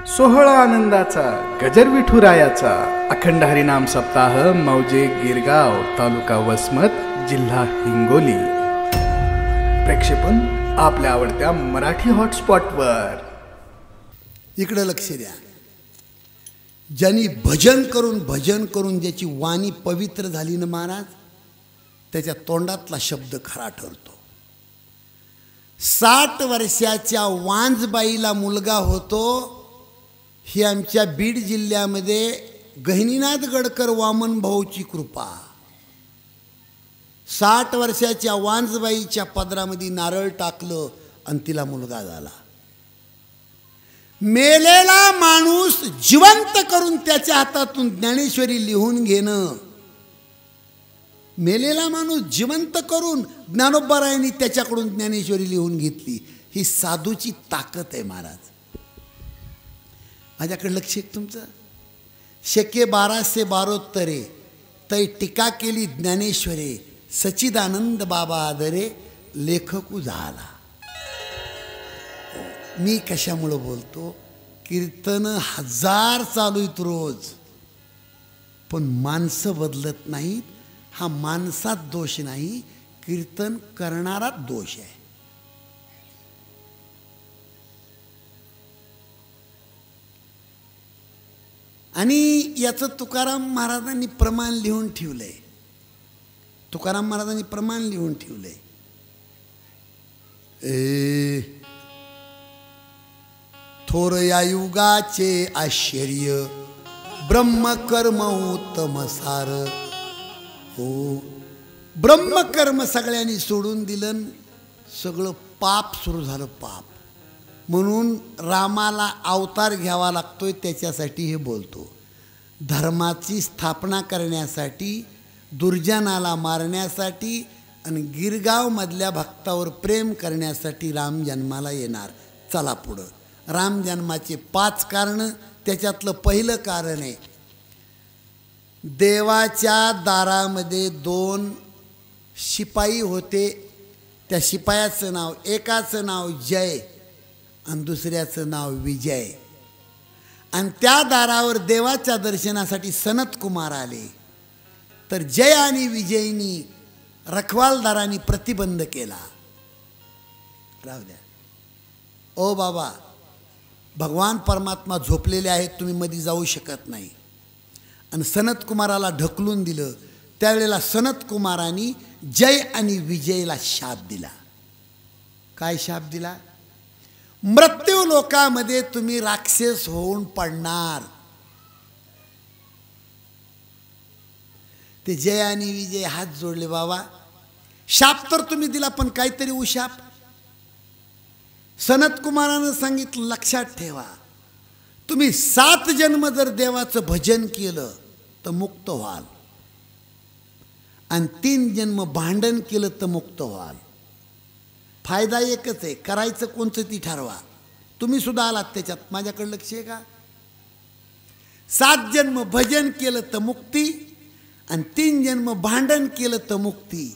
सोहळा आनंदाचा गजर विठुरायाचा अखंड हरिनाम सप्ताह मौजे गिरगाव तालुका वसमत जिल्हा हिंगोली। प्रक्षेपण आपल्या आवडत्या मराठी हॉटस्पॉटवर। इकडे लक्ष द्या। ज्यांनी भजन करून ज्याची वाणी पवित्र झाली ना महाराज, त्याच्या तोंडातला शब्द खरा ठरतो। 60 वर्षाच्या वांजबाईला मुलगा होतो। ही आमच्या बीड जिल्ह्यामध्ये गहिनीनाथ गडकर वामन भाऊची कृपा। 60 वर्षाच्या वांजबाईच्या पदरामध्ये नारळ टाकलं आणि तिला मुलगा झाला। मेलेला माणूस जिवंत करून त्याच्या हातातून ज्ञानेश्वरी लिहून घेणं, मेलेला माणूस जिवंत करून ज्ञानोबारायांनी त्याच्याकडून ज्ञानेश्वरी लिहून घेतली। ही साधूची ताकद आहे महाराज। माझ्याकडे लक्ष आहे तुमचं। शके 1212 तै टीका केली ज्ञानेश्वरे, सच्चिदानंद बाबा आदरे लेखकू झाला। मी कशामुळे बोलतो? कीर्तन 1000 चालू आहेत रोज, पण माणसं बदलत नाहीत। हा माणसात दोष नाही, कीर्तन करणाराच दोष आहे। आणि याचं तुकाराम महाराजांनी प्रमाण लिहून ठेवलंय। तुकाराम महाराजांनी प्रमाण लिहून ठेवलंय। थोर या युगाचे आश्चर्य ब्रह्मकर्म उत्तम सार। हो, ब्रह्मकर्म सगळ्यांनी सोडून दिलं, सगळं पाप सुरू झालं। पाप म्हणून रामाला अवतार घ्यावा लागतोय। त्याच्यासाठी हे बोलतो। धर्माची स्थापना करण्यासाठी, दुर्जनाला मारण्यासाठी आणि गिरगावमधल्या भक्तावर प्रेम करण्यासाठी राम जन्माला येणार। चला पुढं। राम जन्माचे 5 कारण, त्याच्यातलं पहिलं कारण आहे, देवाच्या दारामध्ये 2 शिपाई होते। त्या शिपायाचं नाव, एकाचं नाव जय आणि दुसऱ्याचं नाव विजय। आणि त्या दारावर देवाच्या दर्शनासाठी सनत कुमार आले, तर जय आणि विजयनी रखवालदारांनी प्रतिबंध केला। राहू द्या ओ बाबा, भगवान परमात्मा झोपलेले आहेत, तुम्ही मध्ये जाऊ शकत नाही। आणि सनत कुमाराला ढकलून दिलं। त्यावेळेला सनत कुमारांनी जय आणि विजयला शाप दिला। काय शाप दिला? मृत्यू लोकामध्ये तुम्ही राक्षस होऊन पडणार। ते जय आणि विजय हात जोडले। बाबा, शाप तर तुम्ही दिला, पण काहीतरी उशाप। सनत कुमारानं सांगितलं, लक्षात ठेवा, तुम्ही 7 जन्म जर देवाचं भजन केलं तर मुक्त व्हाल, आणि 3 जन्म भांडण केलं तर मुक्त व्हाल। फायदा एकच आहे, करायचं कोणचं ती ठरवा। तुम्ही सुद्धा आलात त्याच्यात, माझ्याकडे लक्ष आहे का? 7 जन्म भजन केलं तर मुक्ती, आणि 3 जन्म भांडण केलं तर मुक्ती।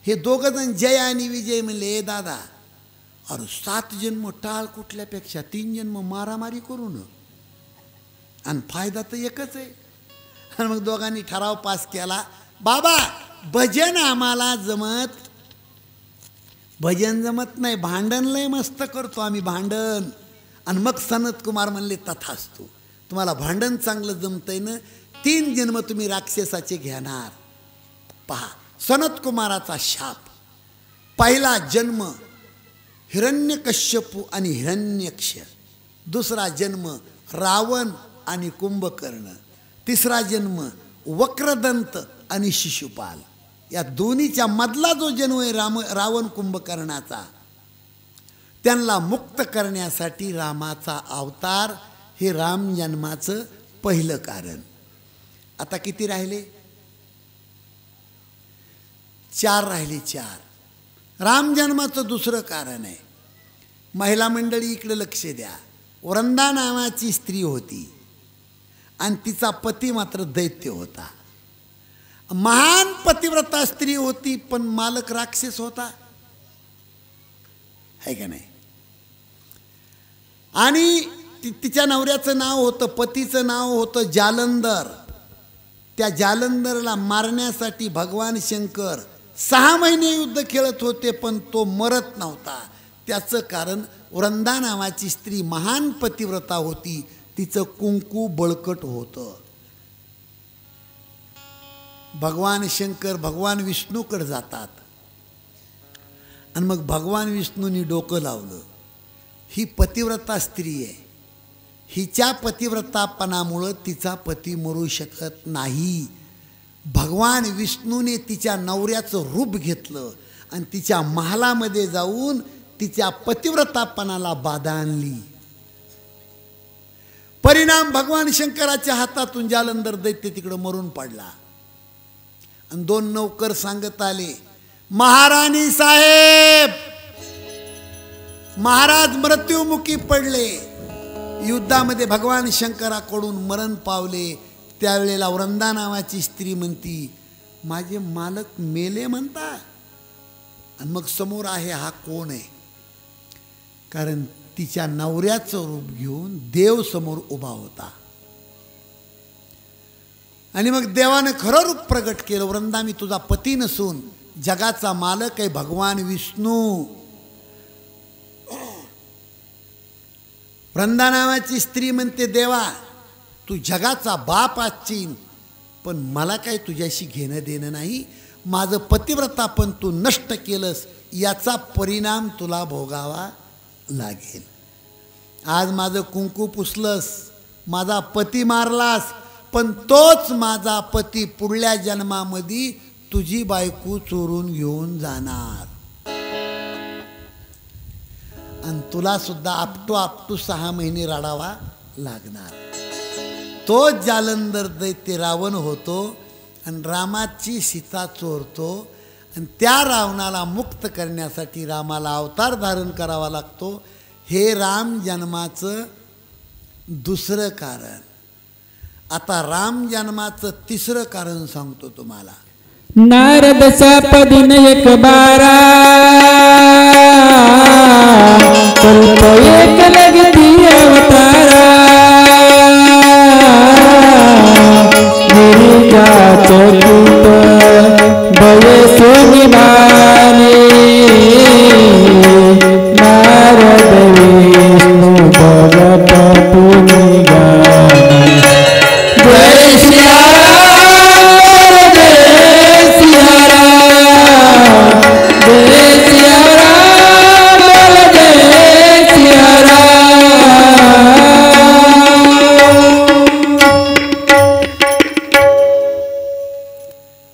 हे दोघं जण जय आणि विजय म्हणले, ए दादा, अरे 7 जन्म टाळ कुठल्यापेक्षा 3 जन्म मारामारी करून, आणि फायदा तर एकच आहे। आणि मग दोघांनी ठराव पास केला, बाबा भजन आम्हाला जमत, भजन जमत नाही, भांडण लय मस्त करतो आम्ही भांडण। आणि मग सनत कुमार म्हणले, तथास्तु, तुम्हाला भांडण चांगलं जमतंय ना, 3 जन्म तुम्ही राक्षसाचे घेणार। पहा सनत कुमाराचा शाप। पहिला जन्म हिरण्यकश्यपू आणि हिरण्यक्ष, दुसरा जन्म रावण आणि कुंभकर्ण, तिसरा जन्म वक्रदंत आणि शिशुपाल। या दोन्हीच्या मधला जो जन्म आहे रावण कुंभकर्णाचा, त्यांना मुक्त करण्यासाठी रामाचा अवतार, हे राम जन्माचं पहिलं कारण। आता किती राहिले? 4 राहिले। 4 राम जन्माचं दुसरं कारण आहे। महिला मंडळी इकडे लक्ष द्या। वृंदा नावाची स्त्री होती, आणि तिचा पती मात्र दैत्य होता। महान पतिव्रता स्त्री होती, पण मालक राक्षस होता, है का नाही? आणि तिच्या नवऱ्याचं नाव होतं, पतीचं नाव होतं जालंधर. त्या जालंधरला मारण्यासाठी भगवान शंकर 6 महिने युद्ध खेळत होते, पण तो मरत नव्हता. त्याचं कारण वृंदा नावाची स्त्री महान पतिव्रता होती, तिचं कुंकू बळकट होतं. भगवान शंकर भगवान विष्णूकडे जातात आणि मग भगवान विष्णूंनी डोकं लावलं, ही पतिव्रता स्त्री आहे, हिच्या पतिव्रतापणामुळं तिचा पती मरू शकत नाही. भगवान विष्णूने तिच्या नवऱ्याचं रूप घेतलं आणि तिच्या महालामध्ये जाऊन तिच्या पतिव्रतापणाला बाधा आणली. परिणाम भगवान शंकराच्या हातातून जालंधर दैत्य तिकडं मरून पडला. आणि 2 नौकर सांगत आले, महाराणी साहेब, महाराज मृत्युमुखी पडले, युद्धामध्ये भगवान शंकराकडून मरण पावले. त्यावेळेला वृंदा नावाची स्त्री म्हणती, माझे मालक मेले म्हणता. आणि मग समोर आहे हा कोण आहे, कारण तिच्या नवऱ्याचं रूप घेऊन देव समोर उभा होता. आणि मग देवानं खरं रूप प्रगट केलं, वृंदा मी तुझा पती नसून जगाचा मालक आहे भगवान विष्णू. वृंदा नावाची स्त्री म्हणते, देवा तू जगाचा बाप असशील, पण मला काही तुझ्याशी घेणं देणं नाही. माझं पतिव्रता पण तू नष्ट केलंस, याचा परिणाम तुला भोगावा लागेल. आज माझं कुंकू पुसलंस, माझा पती मारलास, पण तोच माझा पती पुढल्या जन्मामध्ये तुझी बायको चोरून घेऊन जाणार आणि तुला सुद्धा आपटू 6 महिने रडावा लागणार. तो जालंधर दैत्य रावण होतो आणि रामाची सीता चोरतो आणि त्या रावणाला मुक्त करण्यासाठी रामाला अवतार धारण करावा लागतो. हे राम जन्माचं दुसरं कारण. आता राम जन्माचं तिसरं कारण सांगतो तुम्हाला. नारद सापदिन 1 बारा, कल्प एक लगती अवतारा, गिरिजाचं रूप बयसो निमाने, नारद विष्णू भगत पुनि गाने. जय सिया राम, जय सिया राम, जय सिया राम, जय सिया राम.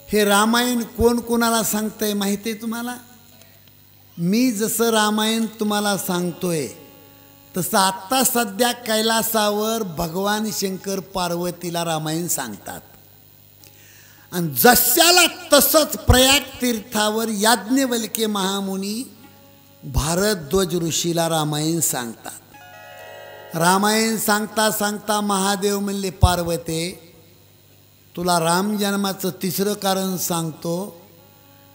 हे रामायण कोण कोणाला सांगतंय माहिती आहे तुम्हाला? मी जसं रामायण तुम्हाला सांगतोय तसं आत्ता सध्या कैलासावर भगवान शंकर पार्वतीला रामायण सांगतात. आणि जशाला तसंच प्रयाग तीर्थावर याज्ञवल्के महामुनी भारद्वाज ऋषीला रामायण सांगतात. रामायण सांगता सांगता महादेव म्हणले, पार्वते तुला राम जन्माचं तिसरं कारण सांगतो.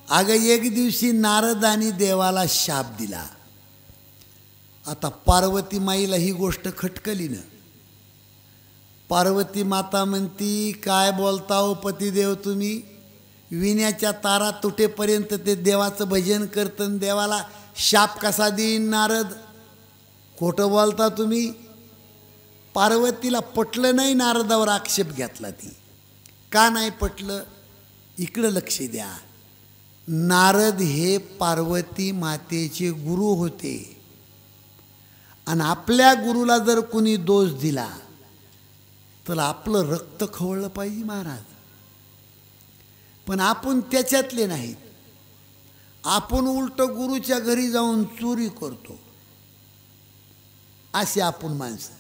अगं एक दिवशी नारदानी देवाला शाप दिला. आता पार्वती माईला ही गोष्ट खटकली ना. पार्वती माता म्हणती, काय बोलता हो पतिदेव तुम्ही, विण्याच्या तारा तुटेपर्यंत ते देवाचं भजन करतं, देवाला शाप कसा देईन नारद, खोटं बोलता तुम्ही. पार्वतीला पटलं नाही, नारदावर आक्षेप घेतला. ती का नाही पटलं, इकडं लक्ष द्या. नारद हे पार्वती मातेचे गुरु होते आणि आपल्या गुरुला जर कुणी दोष दिला तर आपलं रक्त खवळलं पाहिजे महाराज. पण आपण त्याच्यातले नाहीत. आपण उलट गुरुच्या घरी जाऊन चोरी करतो, असे आपण माणसं.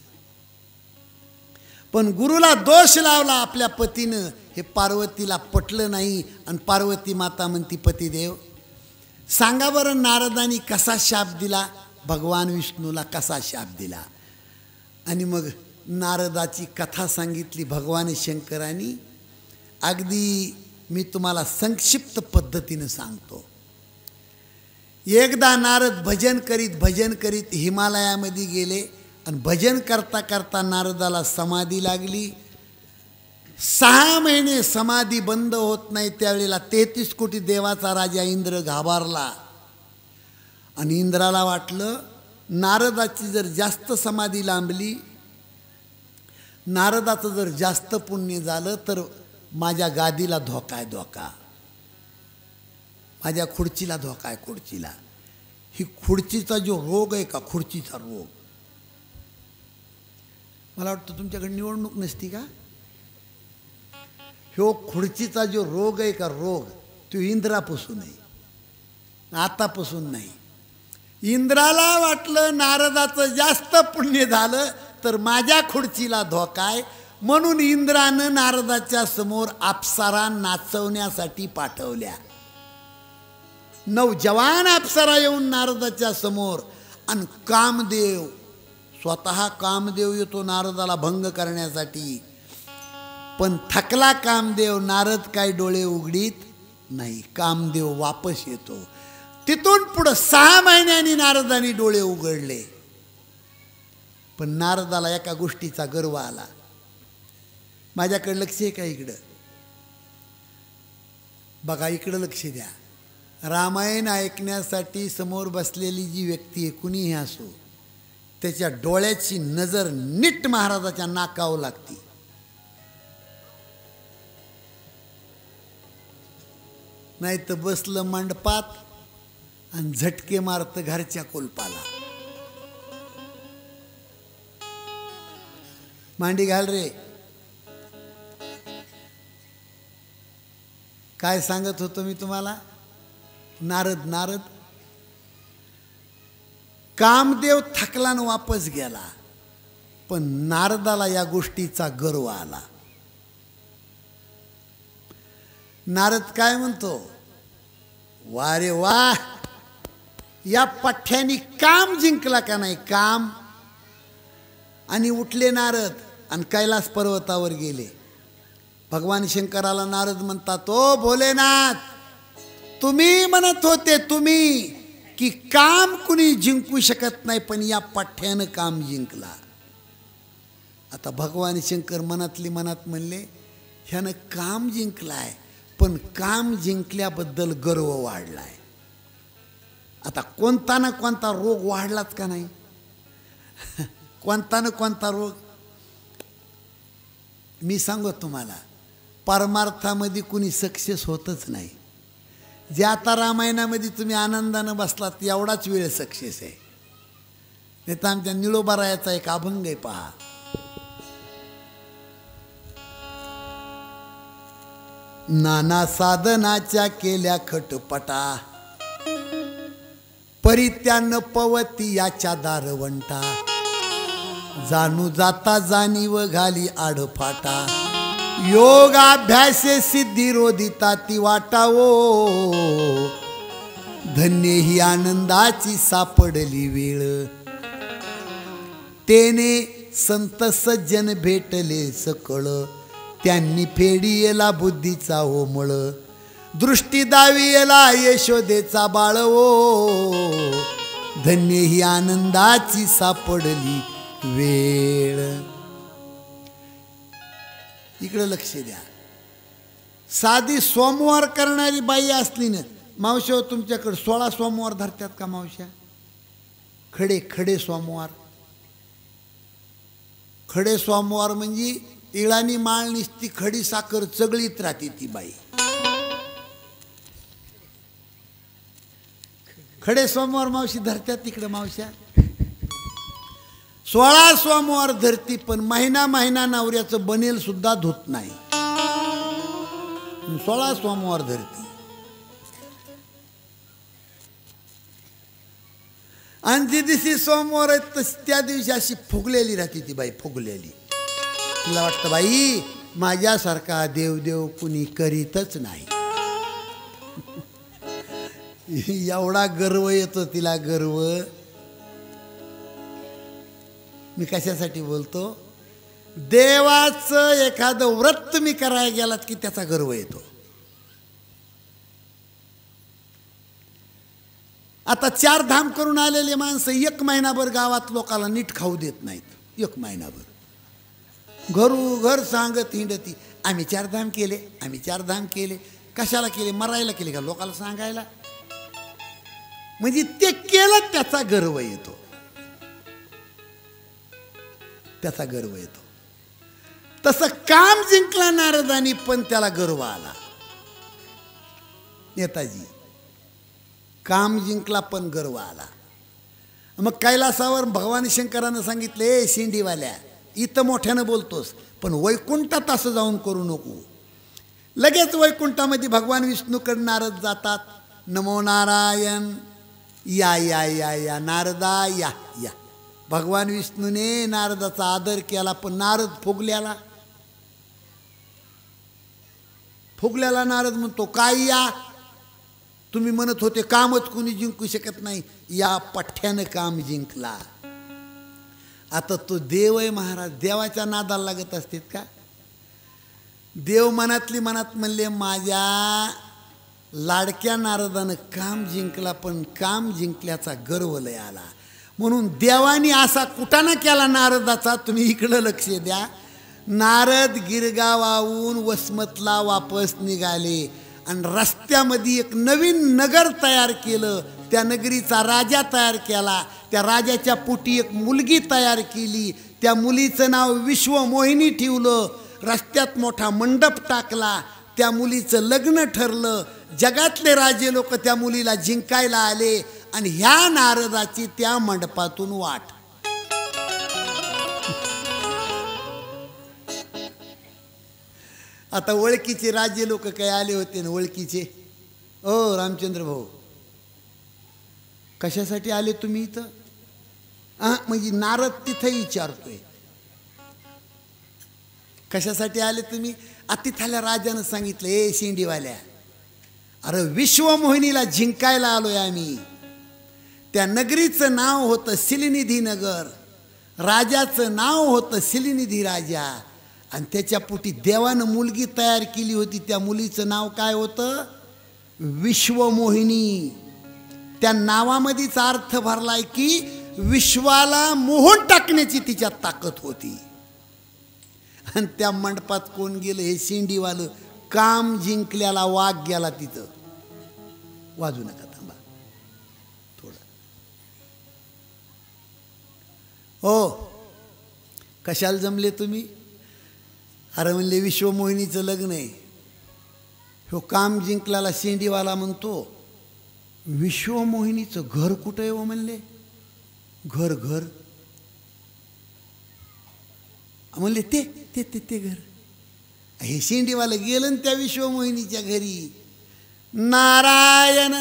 पण गुरुला दोष लावला आपल्या पतीनं, हे पार्वतीला पटलं नाही. आणि पार्वती माता म्हणती, पतिदेव सांगा बरं नारदानी कसा शाप दिला, भगवान विष्णूला कसा शाप दिला. आणि मग नारदाची कथा सांगितली भगवान शंकरांनी. अगदी मी तुम्हाला संक्षिप्त पद्धतीनं सांगतो. एकदा नारद भजन करीत हिमालयामध्ये गेले आणि भजन करता करता नारदाला समाधी लागली. 6 महिने समाधी बंद होत नाही. त्यावेळेला 33 कोटी देवाचा राजा इंद्र घाबरला आणि इंद्राला वाटलं नारदाची जर जास्त समाधी लांबली, नारदाचं जर जास्त पुण्य झालं तर माझ्या गादीला धोका आहे, धोका, माझ्या खुर्चीला धोका आहे, खुर्चीला. ही खुर्चीचा जो रोग आहे का, खुर्चीचा रोग, मला वाटतं तुमच्याकडे निवडणूक नसती का? ह्यो खुर्चीचा जो रोग आहे का, रोग, तो इंद्रापासून आहे, आतापासून नाही. इंद्राला वाटलं नारदाचं जास्त पुण्य झालं तर माझ्या खुर्चीला धोका आहे, म्हणून इंद्रानं नारदाच्या समोर अप्सरा नाचवण्यासाठी पाठवल्या. 9 जवान अप्सरा येऊन नारदाच्या समोर, आणि कामदेव, स्वतः कामदेव येतो नारदाला भंग करण्यासाठी. पण थकला कामदेव, नारद काय डोळे उघडीत नाही. कामदेव वापस येतो. तिथून पुढं 6 महिन्यांनी नारदानी डोळे उघडले. पण नारदाला एका गोष्टीचा गर्व आला. माझ्याकडे लक्ष आहे का? इकडं बघा, इकडं लक्ष द्या. रामायण ऐकण्यासाठी समोर बसलेली जी व्यक्ती आहे, कुणीही असो, त्याच्या डोळ्याची नजर नीट महाराजाच्या नाकावर लागती. नाही तर बसलं मंडपात आणि झटके मारत घरच्या कुलपाला. मांडी घाल रे. काय सांगत होतो मी तुम्हाला? नारद कामदेव थकलान वापस गेला, पण नारदाला या गोष्टीचा गर्व आला. नारद काय म्हणतो? वा रे वा, या पठ्ठ्यानी काम जिंकला का नाही, काम. आणि उठले नारद आणि कैलास पर्वतावर गेले. भगवान शंकराला नारद म्हणतात, ओ भोलेनाथ, तुम्ही म्हणत होते तुम्ही की काम कुणी जिंकू शकत नाही, पण या पठ्ठ्यानं काम जिंकला. आता भगवान शंकर मनातली मनात म्हणले, ह्यानं काम जिंकलाय, पण काम जिंकल्याबद्दल गर्व वाढलाय. आता कोणता ना कोणता रोग वाढलाच का नाही? कोणता ना कोणता रोग. मी सांगतो तुम्हाला, परमार्थामध्ये कुणी सक्सेस होतच नाही. जे आता रामायणामध्ये तुम्ही आनंदानं बसलात एवढाच वेळ सक्सेस आहे. नाही तर आमच्या निळोबारायाचा एक अभंग आहे पहा. नाना साधनाच्या केल्या खटपटा, परित्यान पवती याच्या दारवंटा, जाणू जाता जाणीव घाली आडफाटा, योगाभ्यासे सिद्धी रोधिता ती वाटावो, धन्य ही आनंदाची सापडली वेळ, तेने संत सज्जन भेटले सकळ, त्यांनी फेडियला बुद्धीचा ओमळ, दृष्टी दावियला यशोदेचा बाळवो, धन्य ही आनंदाची सापडली वेळ. इकडे लक्ष द्या. साधी सोमवार करणारी बाई असली ना, मावश्या तुमच्याकडे 16 सोमवार धरतात का मावश्या? खडे खडे सोमवार. खडे सोमवार म्हणजे इळानी माळ निसती खडी साखर चगळीत राहते ती बाई. खडे सोमवार मावशी धरत्यात तिकडे मावश्या. 16 सोमवार धरती, पण महिना महिना नवऱ्याचं बनेल सुद्धा धुत नाही. 16 सोमवार धरती. आणि जी दिवशी सोमवार आहेत त्या दिवशी अशी फुगलेली राहते ती बाई, फुगलेली. तिला वाटतं बाई माझ्यासारखा देवदेव कुणी करीतच नाही. एवढा गर्व येतो तिला, गर्व. मी कशासाठी बोलतो? देवाचं एखादं व्रत मी करायला गेलात की त्याचा गर्व येतो. आता 4 धाम करून आलेले माणसं 1 महिनाभर गावात लोकांना नीट खाऊ देत नाहीत. 1 महिनाभर घरोघर सांगत हिंडती, आम्ही 4 धाम केले, आम्ही 4 धाम केले. कशाला केले? मरायला केले का लोकांना सांगायला? म्हणजे ते केलं त्याचा गर्व येतो, त्याचा गर्व येतो. तसं काम जिंकला नारदानी, पण त्याला गर्व आला. नेताजी काम जिंकला पण गर्व आला. मग कैलासावर भगवान शंकरानं सांगितले, शिंडीवाल्या इथं मोठ्यानं बोलतोस, पण वैकुंठात असं जाऊन करू नको. लगेच वैकुंठामध्ये भगवान विष्णूकडे नारद जातात. नमो नारायण, या या या या नारदा या या. भगवान विष्णूने नारदाचा आदर केला, पण नारद फुगल्याला नारद म्हणतो, काय या? तुम्ही म्हणत होते कामच कोणी जिंकू शकत नाही, या पठ्ठ्यानं काम जिंकला. आता तो देव आहे महाराज, देवाच्या नादाला लागत असतात का? देव मनातली मनात म्हणले, माझ्या लाडक्या नारदानं काम जिंकला, पण काम जिंकल्याचा गर्व लय आला. म्हणून देवानी असा कुटाणा केला नारदाचा. तुम्ही इकडं लक्ष द्या. नारद गिरगावाहून वसमतला वापस निघाले आणि रस्त्यामध्ये एक नवीन नगर तयार केलं. त्या नगरीचा राजा तयार केला. त्या राजाच्या पोटी एक मुलगी तयार केली. त्या मुलीचं नाव विश्वमोहिनी ठेवलं. रस्त्यात मोठा मंडप टाकला. त्या मुलीचं लग्न ठरलं. जगातले राजे लोक त्या मुलीला जिंकायला आले आणि ह्या नारदाची त्या मंडपातून वाट. आता ओळखीचे राजे लोक काय आले होते ना, ओळखीचे. ओ रामचंद्र भाऊ, कशासाठी आले तुम्ही इथं? म्हणजे नारद तिथं विचारतोय, कशासाठी आले तुम्ही? तिथल्या राजानं सांगितलं, ए शिंडीवाल्या, अरे विश्वमोहिनीला जिंकायला आलोय आम्ही. त्या नगरीचं नाव होतं शिलनिधी नगर. राजाचं नाव होतं शिलनिधी राजा. आणि त्याच्या पोटी देवानं मुलगी तयार केली होती. त्या मुलीचं नाव काय होतं? विश्वमोहिनी. त्या नावामध्येच अर्थ भरलाय की विश्वाला मोहून टाकण्याची तिच्यात ताकद होती. आणि त्या मंडपात कोण गेलं? हे शिंडीवालं. काम जिंकल्याला वाघ गेला तिथं. वाजू नका, थांबा थोडं. हो, कशाला जमले तुम्ही? अरे म्हणले विश्वमोहिनीचं लग्न आहे. हो काम जिंकल्याला शिंडीवाला म्हणतो, विश्वमोहिनीचं घर कुठं आहे हो? म्हणले घर म्हणले ते ते ते ते घर. हे शिंडीवालं गेलं त्या विश्वमोहिनीच्या घरी. नारायण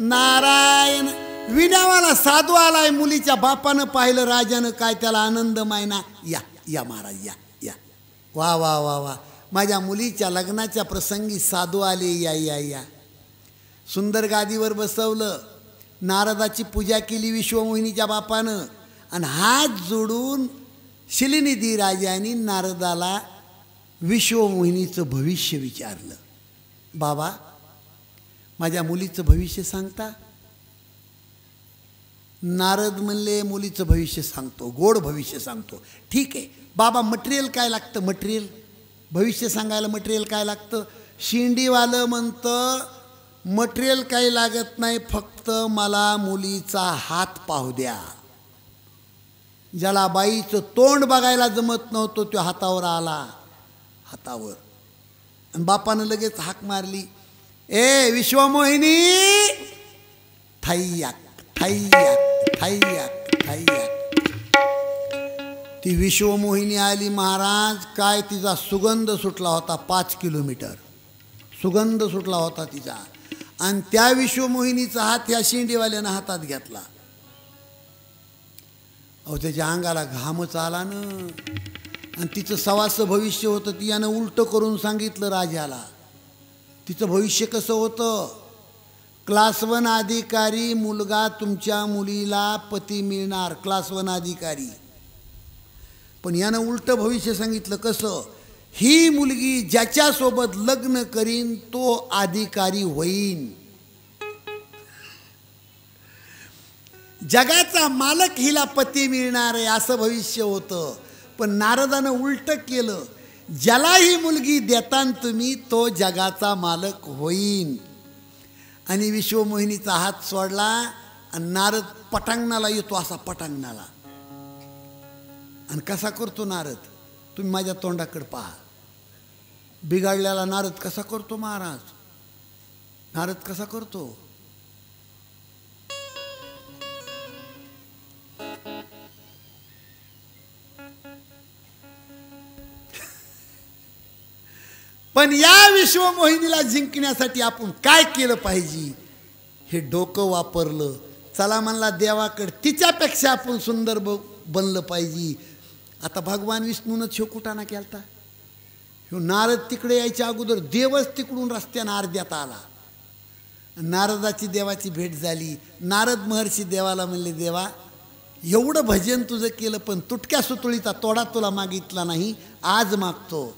नारायण, विण्यावाला साधू आलाय. मुलीच्या बापानं पाहिलं, राजानं काय त्याला आनंद मायना. या या महाराज, या या. वा वा वा वा, माझ्या मुलीच्या लग्नाच्या प्रसंगी साधू आले. या या या. सुंदर गादीवर बसवलं. नारदाची पूजा केली विश्वमोहिनीच्या बापानं. आणि हात जोडून शिलनिधी राजाने नारदाला विश्वमोहिनीचं भविष्य विचारलं. बाबा, माझ्या मुलीचं भविष्य सांगता? नारद म्हणले, मुलीचं भविष्य सांगतो, गोड भविष्य सांगतो. ठीक आहे बाबा, मटेरियल काय लागतं? मटेरियल, भविष्य सांगायला मटेरियल काय लागतं? शिंडीवालं म्हणतं, मटेरियल काही लागत नाही, फक्त मला मुलीचा हात पाहू द्या. ज्याला बाईचं तोंड बघायला जमत नव्हतं तो हातावर आला, हातावर. आणि बापानं लगेच हाक मारली, ए विश्वमोहिनी, थैयाक थैयाक थैयाक थैयाक. ती विश्वमोहिनी आली महाराज. काय तिचा सुगंध सुटला होता, 5 किलोमीटर सुगंध सुटला होता तिचा. आणि त्या विश्वमोहिनीचा हात ह्या शिंडीवाल्यानं हातात घेतला. अहो त्याच्या अंगाला घामच आला ना. आणि तिचं सवासं भविष्य होतं. ती यानं उलटं करून सांगितलं राजाला. तिचं भविष्य कसं होतं? क्लास 1 अधिकारी मुलगा तुमच्या मुलीला पती मिळणार, क्लास 1 अधिकारी. पण यानं उलटं भविष्य सांगितलं. कसं? ही मुलगी ज्याच्यासोबत लग्न करीन तो अधिकारी होईन. जगाचा मालक हिला पती मिळणार आहे असं भविष्य होतं. पण नारदानं उलट केलं. ज्याला ही मुलगी देतान तुम्ही तो जगाचा मालक होईन. आणि विश्वमोहिनीचा हात सोडला आणि नारद पटांगणाला येतो, असा पटांगणाला. आणि कसा करतो नारद, तुम्ही माझ्या तोंडाकडे पहा. बिघडलेला नारद कसा करतो महाराज, नारद कसा करतो. पण या विश्वमोहिनीला जिंकण्यासाठी आपण काय केलं पाहिजे हे डोकं वापरलं. चला म्हणला देवाकडे, तिच्यापेक्षा आपण सुंदर बनलं पाहिजे. आता भगवान विष्णूनं छोकुटाना केलता. ह्यो नारद तिकडे यायच्या अगोदर देवच तिकडून रस्त्यानं अर्ध्यात आला. नारदाची देवाची भेट झाली. नारद महर्षी देवाला म्हणले, देवा एवढं भजन तुझं केलं पण तुटक्या सुतुळीचा तोडा तुला मागितला नाही, आज मागतो.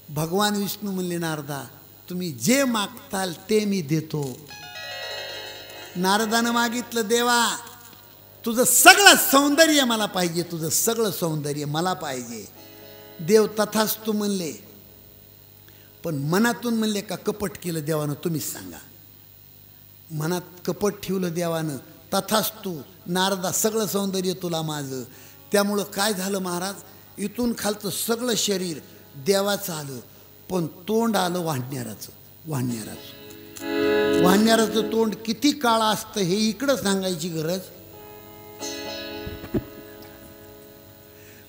भगवान विष्णू म्हणले, नारदा तुम्ही जे मागताल ते मी देतो. नारदानं मागितलं, देवा तुझं सगळं सौंदर्य मला पाहिजे, तुझं सगळं सौंदर्य मला पाहिजे. देव तथास्तु म्हणले. पण मनातून म्हणले का कपट केलं देवानं, तुम्हीच सांगा. मनात कपट ठेवलं देवानं. तथास्तु नारदा सगळं सौंदर्य तुला माझं. त्यामुळं काय झालं महाराज, इथून खालचं सगळं शरीर देवाचं आलं, पण तोंड आलं वाढण्याराचं. वाढण्याराचं तोंड किती काळं असतं हे इकडं सांगायची गरज.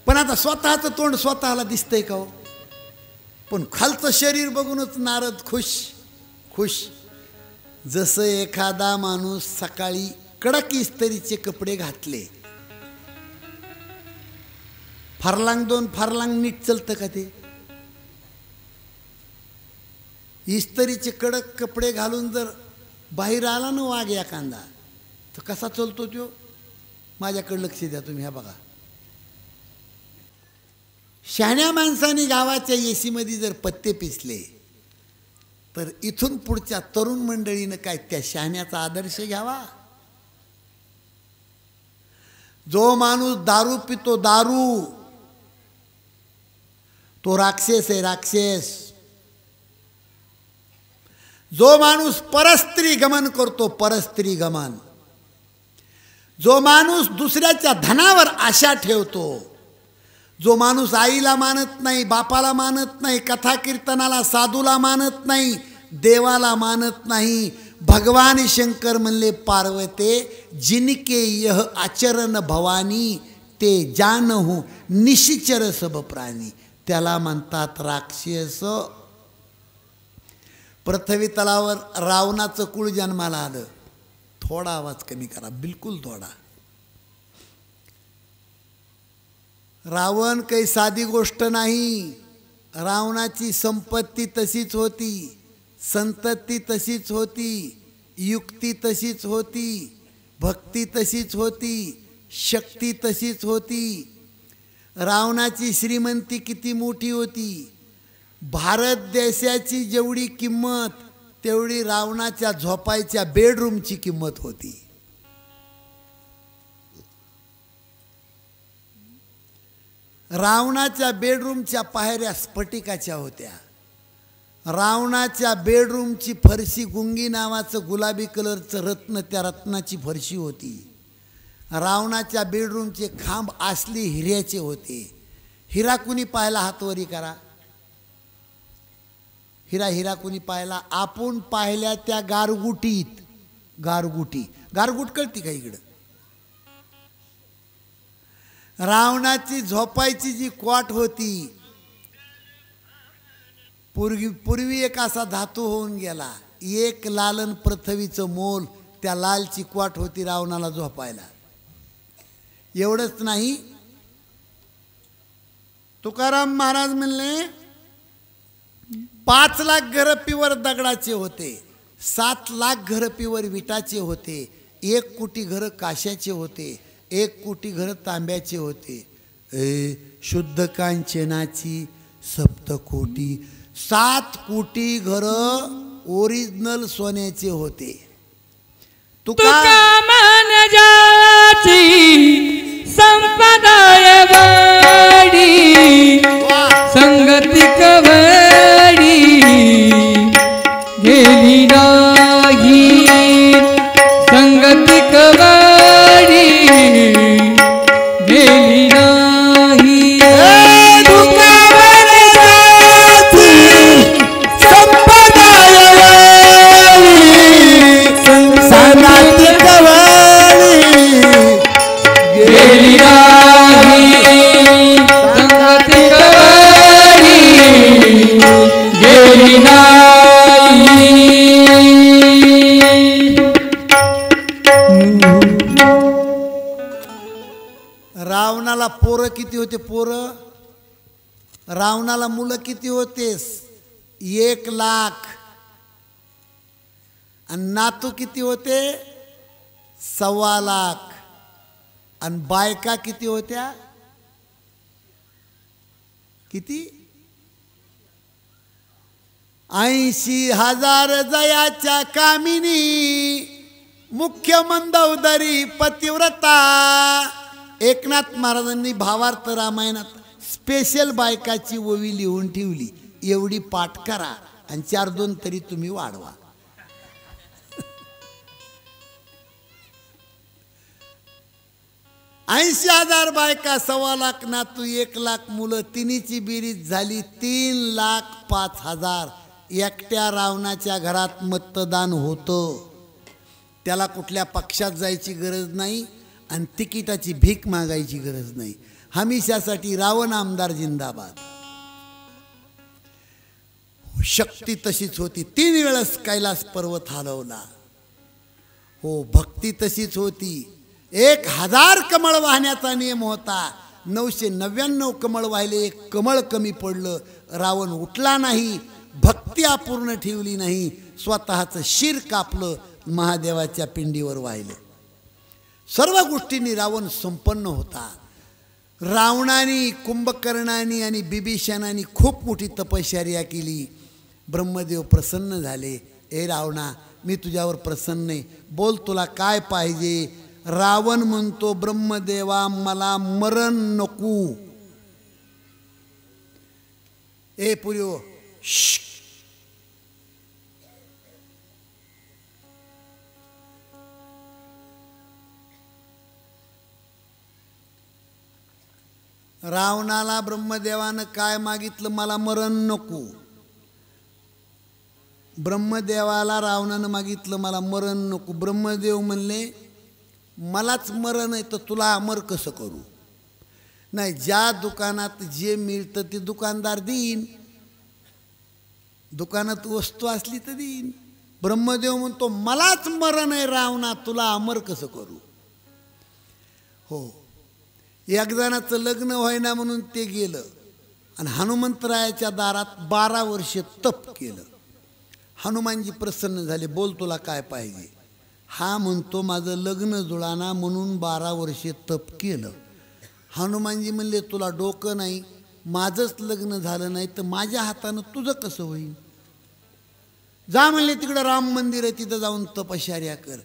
पण आता स्वतःचं तोंड स्वतःला दिसतंय का हो. पण खालचं शरीर बघूनच नारद खुश. जसं एखादा माणूस सकाळी कडक इस्त्रीचे कपडे घातले, फारलांग 2 फारलांग नीट चलतं का ते. इस्त्रीचे कडक कपडे घालून जर बाहेर आला ना वाघ एखादा, तर कसा चलतो तो. माझ्याकडे लक्ष द्या तुम्ही. ह्या बघा, शहाण्या माणसाने गावाच्या एसीमध्ये जर पत्ते पिसले तर इथून पुढच्या तरुण मंडळीनं काय त्या शहाण्याचा आदर्श घ्यावा. जो माणूस दारू पितो, दारू, तो राक्षस आहे, राक्षस. जो माणूस परस्त्री गमन करतो, परस्त्री गमन. जो माणूस दुसऱ्याच्या धनावर आशा ठेवतो, जो माणूस आईला मानत नाही, बापाला मानत नाही, कथा कीर्तनाला, साधूला मानत नाही, देवाला मानत नाही. भगवान शंकर म्हणले, पार्वते जिनके यह आचरण भवानी ते जानहू निशिचर सब प्राणी. त्याला म्हणतात राक्षस. पृथ्वी तलावर रावणाचं कुळ जन्माला आलं. थोडा आवाज कमी करा, बिलकुल थोडा. रावण काही साधी गोष्ट नाही. रावणाची संपत्ती तशीच होती, संतती तशीच होती, युक्ती तशीच होती, भक्ती तशीच होती, शक्ती तशीच होती. रावणाची श्रीमंती किती मोठी होती. भारत देशाची जेवढी किंमत तेवढी रावणाच्या झोपायच्या बेडरूमची किंमत होती. रावणाच्या बेडरूमच्या पायऱ्या स्फटिकाच्या होत्या. रावणाच्या बेडरूमची फरशी गुंगी नावाचं गुलाबी कलरचं रत्न, त्या रत्नाची फरशी होती. रावणाच्या बेडरूमचे खांब असली हिऱ्याचे होते. हिरा कुणी पाहिला, हातवरी करा. हिरा कुणी पाहिला? आपण पाहिल्या त्या गारगुटीत. गारगुट कळती का इकडं? रावणाची झोपायची जी क्वाट होती, पूर्वी एक असा धातू होऊन गेला. 1 लालन पृथ्वीचं मोल त्या लालची क्वाट होती रावणाला झोपायला. एवढंच नाही, तुकाराम महाराज म्हणले 5 लाख घरं प्युअर दगडाचे होते, 7 लाख घरं प्युअर विटाचे होते, 1 कोटी घरं काश्याचे होते, 1 कोटी घरं तांब्याचे होते. शुद्ध कांचनाची 7 कोटी, 7 कोटी घरं ओरिजिनल सोन्याचे होते. तुका वनजाची संपदाय वाडी संगती कवडी गेली नाही संगती कवडी गेली नाही गेली नाही संगती कवडी गेली नाही रावणाला पोरं किती होते? पोरं रावणाला मुलं किती होते? 1,00,000. आणि नातू किती होते? 1,25,000. आणि बायका किती होत्या? किती? 80,000 जयाच्या कामिनी मुख्य मंदोदरी पतिव्रता. एकनाथ महाराजांनी भावार्थ रामायणात स्पेशल बायकाची ओवी लिहून ठेवली. एवढी पाठ करा आणि 4-2 तरी तुम्ही वाढवा. ऐंशी 80,000 बायका, 1,25,000 नातू, 1,00,000 मुलं, तिन्हीची बेरीज झाली 3,05,000. एकट्या रावणाच्या घरात मतदान होतं. त्याला कुठल्या पक्षात जायची गरज नाही आणि तिकिटाची भीक मागायची गरज नाही. हमेशासाठी रावण आमदार जिंदाबाद. शक्ती तशीच होती. 3 वेळेस कैलास पर्वत हलवला. हो, भक्ती तशीच होती. 1,000 कमळ वाहण्याचा नियम होता. 999 कमळ वाहिले, 1 कमळ कमी पडलं. रावण उठला नाही, भक्ती अपूर्ण ठेवली नाही, स्वतःचं शिर कापलं, महादेवाच्या पिंडीवर वाहिलं. सर्व गोष्टींनी रावण संपन्न होता. रावणाने, कुंभकर्णाने आणि बिभीषणाने खूप मोठी तपश्चर्या केली. ब्रह्मदेव प्रसन्न झाले. ए रावणा, मी तुझ्यावर प्रसन्न आहे, बोल तुला काय पाहिजे. रावण म्हणतो, ब्रह्मदेवा मला मरण नको. ए पुर्यो, रावणाला ब्रह्मदेवानं काय मागितलं? मला मरण नको. ब्रह्मदेवाला रावणानं मागितलं मला मरण नको. ब्रह्मदेव म्हणले मलाच मरण आहे तर तुला अमर कसं करू? नाही, ज्या दुकानात जे मिळतं ते दुकानदार देईन, दुकानात वस्तू असली तर देईन. ब्रह्मदेव म्हणतो मलाच मरण आहे रावणा, तुला अमर कसं करू? हो, एक जणाचं लग्न व्हायना म्हणून ते गेलं आणि हनुमंतरायाच्या दारात 12 वर्षे तप केलं. हनुमानजी प्रसन्न झाले. बोल तुला काय पाहिजे? हा म्हणतो माझं लग्न जुळाना म्हणून 12 वर्षे तप केलं. हनुमानजी म्हणले तुला डोकं नाही, माझंच लग्न झालं नाही तर माझ्या हातानं तुझं कसं होईल? जा म्हणले तिकडं राम मंदिर आहे, तिथं जाऊन तपश्चर्या कर.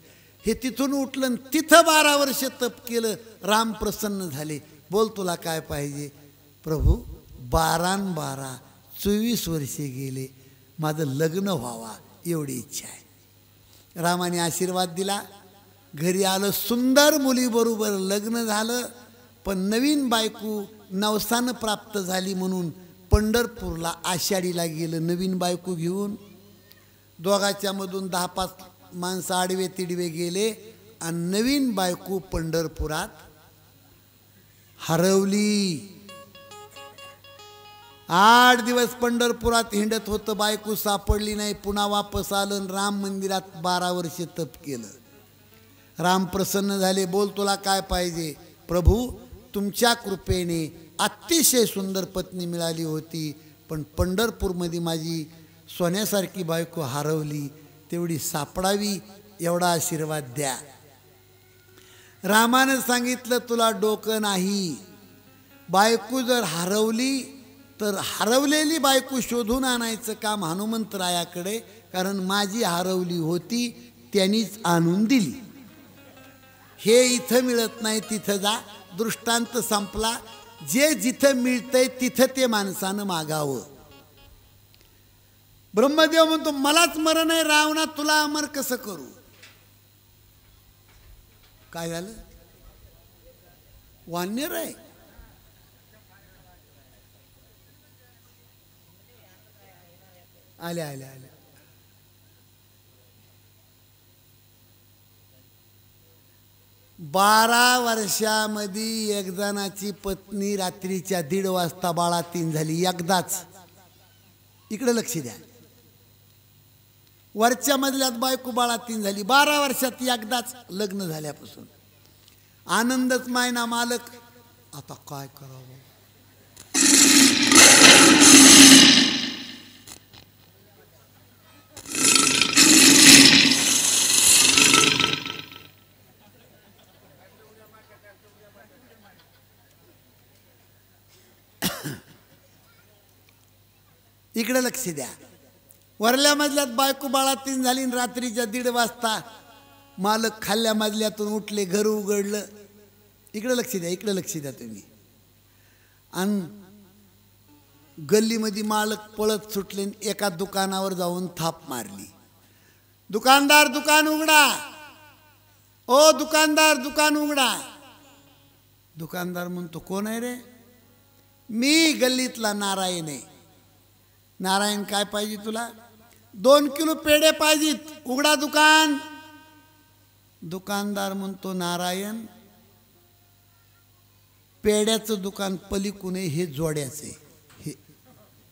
हे तिथून उठलं, तिथं 12 वर्ष तप केलं. राम प्रसन्न झाले. बोल तुला काय पाहिजे? प्रभू 12 आणि 12 24 वर्षे गेले, माझं लग्न व्हावा एवढी इच्छा आहे. रामाने आशीर्वाद दिला. घरी आलं, सुंदर मुलीबरोबर लग्न झालं. पण नवीन बायको नवसानं प्राप्त झाली म्हणून पंढरपूरला आषाढीला गेलं नवीन बायको घेऊन. दोघाच्या मधून 10-5 माणसं आडवे तिडवे गेले आणि नवीन बायको पंढरपुरात हरवली. 8 दिवस पंढरपुरात हिंडत होतं, बायको सापडली नाही. पुन्हा वापस आलं, राम मंदिरात 12 वर्षे तप केलं. राम प्रसन्न झाले. बोल तुला काय पाहिजे? प्रभू तुमच्या कृपेने अतिशय सुंदर पत्नी मिळाली होती, पण पंढरपूरमध्ये माझी सोन्यासारखी बायको हरवली, तेवढी सापडावी एवढा आशीर्वाद द्या. रामानं सांगितलं तुला डोकं नाही. बायको जर हरवली तर हरवलेली बायको शोधून आणायचं काम हनुमंतरायाकडे, कारण माझी हरवली होती त्यांनीच आणून दिली. हे इथं मिळत नाही तिथं जा, दृष्टांत संपला. जे जिथं मिळतंय तिथं ते माणसानं मागावं. ब्रह्मदेव म्हणतो मलाच मरण आहे रावणा, तुला अमर कसं करू? काय झालं? वानर आहे. आल्या आल्या आल्या. 12 वर्षामध्ये एक जणाची पत्नी रात्रीच्या 1:30 वाजता बाळातीन झाली एकदाच. इकडे लक्ष द्या. वरच्या मजल्यात बायको बाळातीन झाली 12 वर्षात एकदाच लग्न झाल्यापासून. आनंदच मायना मालक. आता काय करावं? इकडे लक्ष द्या. वरल्या मजल्यात बायको बाळातीन झाली आणि रात्रीच्या 1:30 वाजता मालक खाल्ल्या मजल्यातून उठले, घर उघडलं. इकडे लक्ष द्या, इकडे लक्ष द्या तुम्ही. आणि गल्लीमध्ये मालक पळत सुटले, एका दुकानावर जाऊन थाप मारली. दुकानदार दुकान उघडा, ओ दुकानदार दुकान उघडा. दुकानदार म्हणतो कोण आहे रे? मी गल्लीतला नारायण आहे. नारायण काय पाहिजे तुला? 2 किलो पेढे पाहिजेत, उघडा दुकान. दुकानदार म्हणतो नारायण पेढ्याचं दुकान पलीकडून आहे, हे जोड्याचे,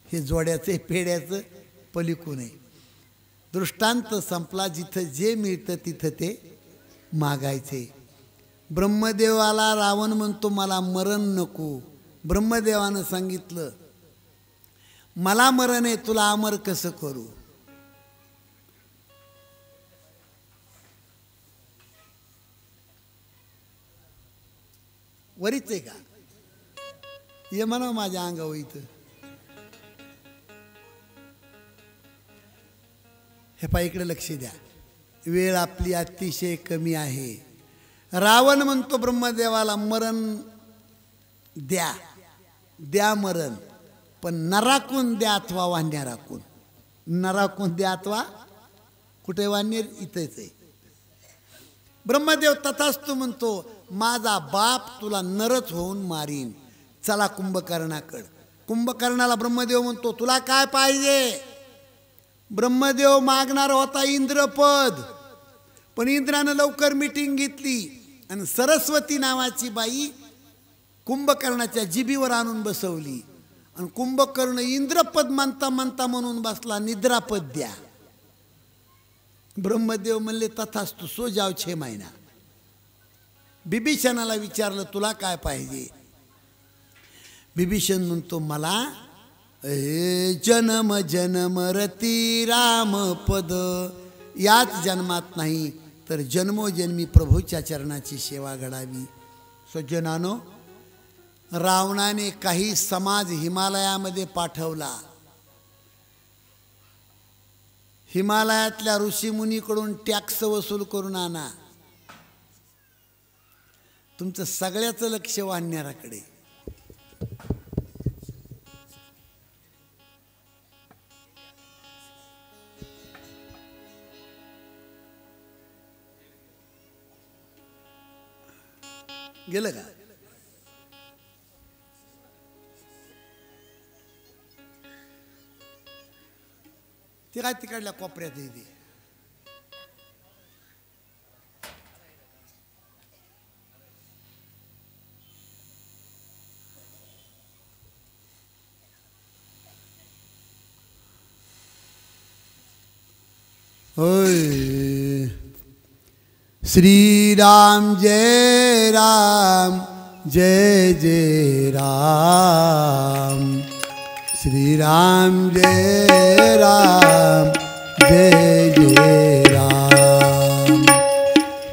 हे जोड्याचे पेढ्याचं पलीकडून आहे. दृष्टांत संपला. जिथं जे मिळतं तिथं ते मागायचे. ब्रह्मदेवाला रावण म्हणतो मला मरण नको. ब्रह्मदेवानं सांगितलं मला मरण आहे, तुला अमर कसं करू? वरीच आहे का? ये म्हणा माझ्या अंगावर इथं. हे पहा इकडे लक्ष द्या. वेळ आपली अतिशय कमी आहे. रावण म्हणतो ब्रह्मदेवाला मरण द्या, द्या मरण, पण नराकून द्या अथवा वान्या राखून. नराकून द्या अथवा कुठे वान्य इथेच आहे. ब्रह्मदेव तथास्तु म्हणतो माझा बाप तुला नरच होऊन मारीन. चला कुंभकर्णाकडे. कुंभकर्णाला ब्रह्मदेव म्हणतो तुला काय पाहिजे? ब्रह्मदेव मागणार होता इंद्रपद, पण इंद्रानं लवकर मीटिंग घेतली आणि सरस्वती नावाची बाई कुंभकर्णाच्या जिभीवर आणून बसवली. आणि कुंभकर्ण इंद्रपद म्हणता म्हणता म्हणून बसला निद्रापद द्या. ब्रह्मदेव म्हणले तथास्तु, सो जाव 6 महिना. बिभीषणाला विचारलं तुला काय पाहिजे? बिभीषण म्हणतो मला जन्म जन्म रती राम पद, याच जन्मात नाही तर जन्मोजन्मी प्रभूच्या चरणाची सेवा घडावी. सज्जनानो, रावणाने काही समाज हिमालयामध्ये पाठवला. हिमालयातल्या ऋषीमुनीकडून टॅक्स वसूल करून आणा. तुमचं सगळ्याचं लक्ष वानराकडे. गेलं का? ते काय तिकडल्या कोपऱ्यात येते. होय श्री राम जय राम जय जय राम. श्री राम जय राम जय जय राम.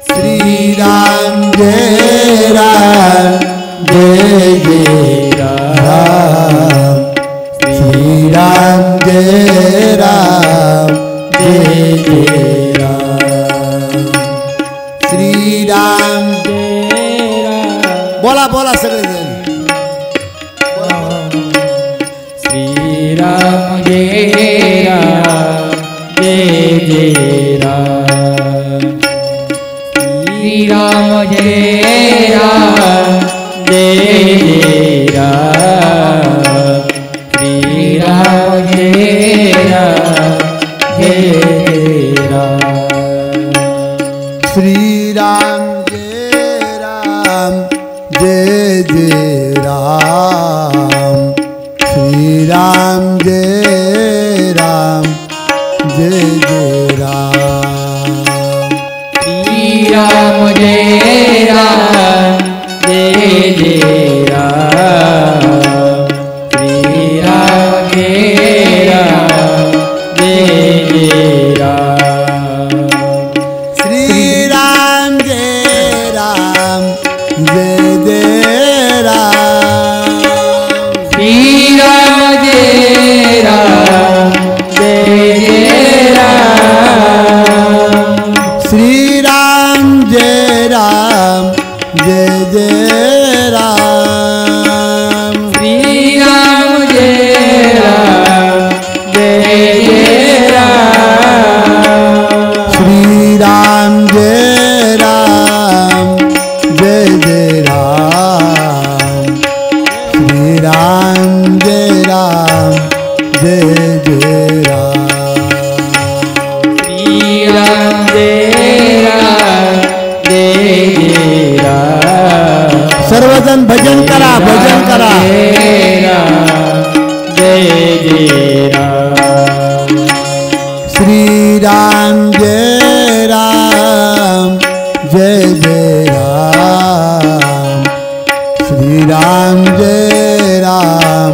श्री राम जय राम जय जय राम. श्री राम जय राम जय जय राम. श्री राम बोला बोला सगळेजण. श्रीराम जय राम जय जय राम. श्रीराम जय राम जय जय राम. श्रीराम जय राम जय जय राम. श्रीराम जय राम जय जय राम. श्रीराम जय राम जय जय राम. श्रीराम जय राम जय जय राम. श्रीराम जय राम जय जय राम. श्रीराम जय राम जय जय राम. श्रीराम जय राम जय जय राम. श्रीराम जय राम जय जय राम. श्रीराम जय राम जय जय राम. श्रीराम जय राम जय जय राम. श्रीराम जय राम जय जय राम. श्रीराम जय राम जय जय राम. सर्वजण भजन करा भजन करा. जय राम जय जय राम. श्रीराम जय राम जय जय राम. श्रीराम जय राम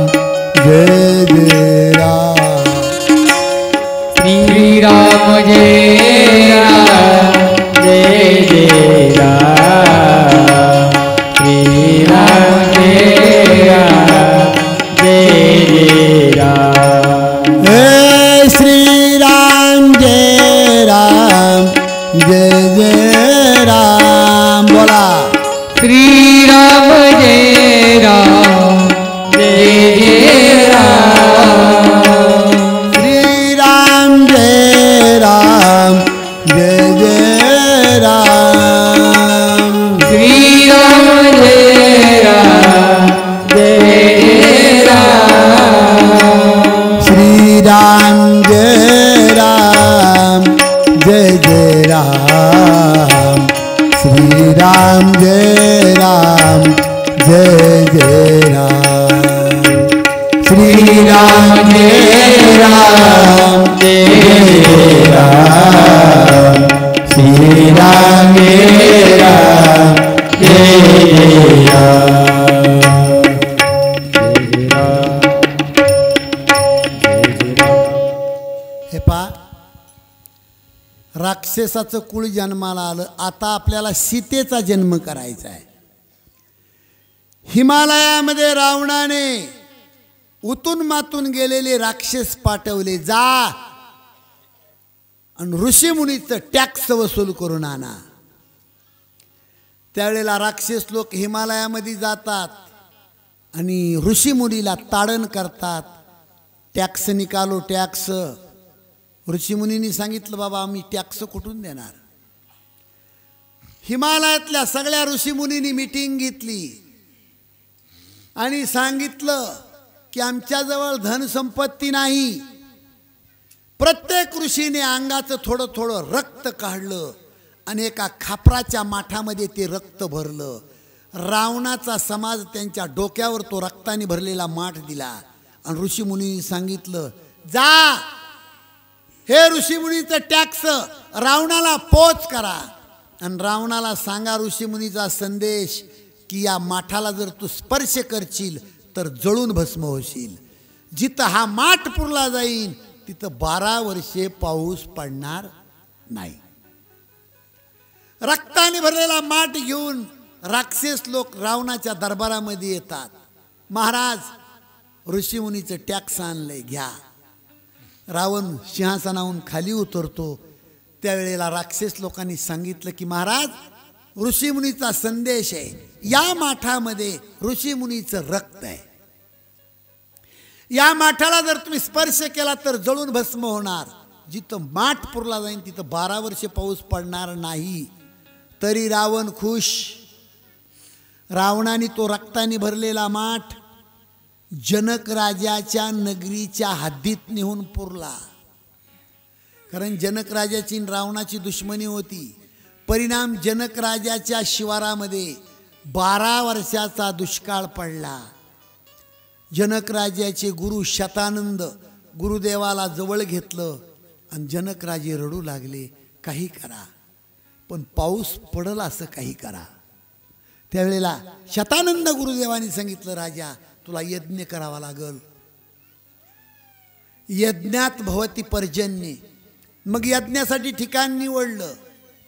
जय जय राम. श्रीराम जय राम जय जय राम. श्रीराम जय राम जय जय राम. हे श्रीराम जय राम जय जय राम. बोला. श्रीराम जय राम जय जय राम. श्रीराम जय राम जय जय राम. श्रीराम जय राम जय जय राम. श्रीराम जय राम जय जय राम. श्रीराम जय राम जय जय राम. श्रीराम जय राम जय जय राम. श्रीराम जय राम जय जय राम. हे पा राक्षसाचं कुळ जन्माला आलं. आता आपल्याला सीतेचा जन्म करायचा आहे. हिमालयामध्ये रावणाने उतून मातून गेलेले राक्षस पाठवले. जा आणि ऋषीमुनीचं टॅक्स वसूल करून आणा. त्यावेळेला राक्षस लोक हिमालयामध्ये जातात आणि ऋषीमुनीला ताडण करतात. टॅक्स निकालो टॅक्स. ऋषीमुनींनी सांगितलं बाबा आम्ही टॅक्स कुठून देणार. हिमालयातल्या सगळ्या ऋषीमुनींनी मीटिंग घेतली आणि सांगितलं की आमच्याजवळ धनसंपत्ती नाही. प्रत्येक ऋषीने अंगाचं थोडं थोडं रक्त काढलं आणि एका खापराच्या माठामध्ये ते रक्त भरलं. रावणाचा समाज त्यांच्या डोक्यावर तो रक्ताने भरलेला माठ दिला आणि ऋषीमुनींनी सांगितलं जा हे ऋषीमुनीचं टॅक्स रावणाला पोच करा आणि रावणाला सांगा ऋषीमुनीचा संदेश की या माठाला जर तू स्पर्श करशील तर जळून भस्म होशील. जिथं हा माठ पुरला जाईल तिथं 12 वर्षे पाऊस पडणार नाही. रक्ताने भरलेला माठ घेऊन राक्षस लोक रावणाच्या दरबारामध्ये येतात. महाराज ऋषीमुनीचं टॅक्स आणलंय घ्या. रावण सिंहासनाहून खाली उतरतो. त्यावेळेला राक्षस लोकांनी सांगितलं की महाराज ऋषीमुनीचा संदेश आहे. या माठामध्ये ऋषीमुनीचं रक्त आहे. या माठाला जर तुम्ही स्पर्श केला तर जळून भस्म होणार. जिथं माठ पुरला जाईल तिथं 12 वर्षे पाऊस पडणार नाही. तरी रावण खुश. रावणाने तो रक्ताने भरलेला माठ जनक राजाच्या नगरीच्या हद्दीत नेऊन पुरला. कारण जनक राजाची रावणाची दुश्मनी होती. परिणाम जनक राजाच्या शिवारामध्ये 12 वर्षाचा दुष्काळ पडला. जनक राजाचे गुरु शतानंद गुरुदेवाला जवळ घेतलं आणि जनक राजे रडू लागले. काही करा, पण पाऊस पडल असं काही करा. त्यावेळेला शतानंद गुरुदेवाने सांगितलं, राजा तुला यज्ञ करावा लागल. यज्ञात भवती पर्जन्य. मग यज्ञासाठी ठिकाण निवडलं.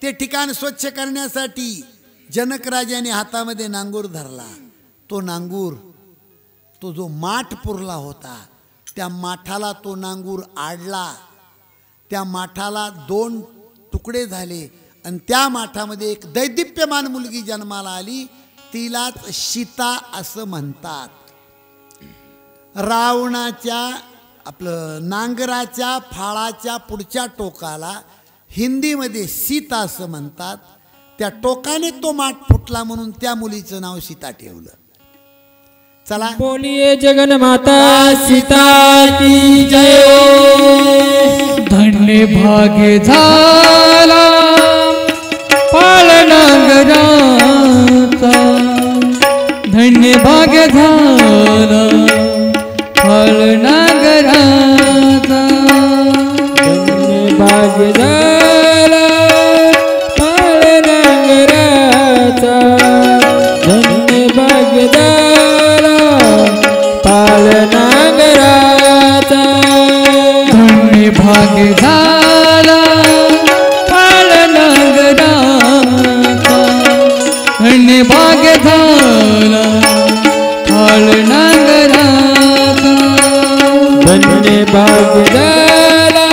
ते ठिकाण स्वच्छ करण्यासाठी जनक राजाने हातामध्ये नांगूर धरला. तो नांगूर, तो जो माठ पुरला होता त्या माठाला तो नांगूर आडला. त्या माठाला 2 तुकडे झाले आणि त्या माठामध्ये एक दैदिप्यमान मुलगी जन्माला आली. तिलाच सीता असं म्हणतात. रावणाच्या आपलं नांगराच्या फाळाच्या पुढच्या टोकाला हिंदीमध्ये सीता असं म्हणतात. त्या टोकाने तो माठ फुटला म्हणून त्या मुलीचं नाव सीता ठेवलं. चला बोलिए जगन्माता सीता की जय. धन्य भाग्य झाला पाळनागराचा. धन्य भाग्य झाला पाळनागराचा. धन्य भाग्य झाला पाळनागराचा. धन्य भाग्य झाला पाळनागराचा. धन्य भाग्य झाला पाळनागराचा. धन्य भाग्य झाला पाळनागराचा. धन्य भाग्य झाला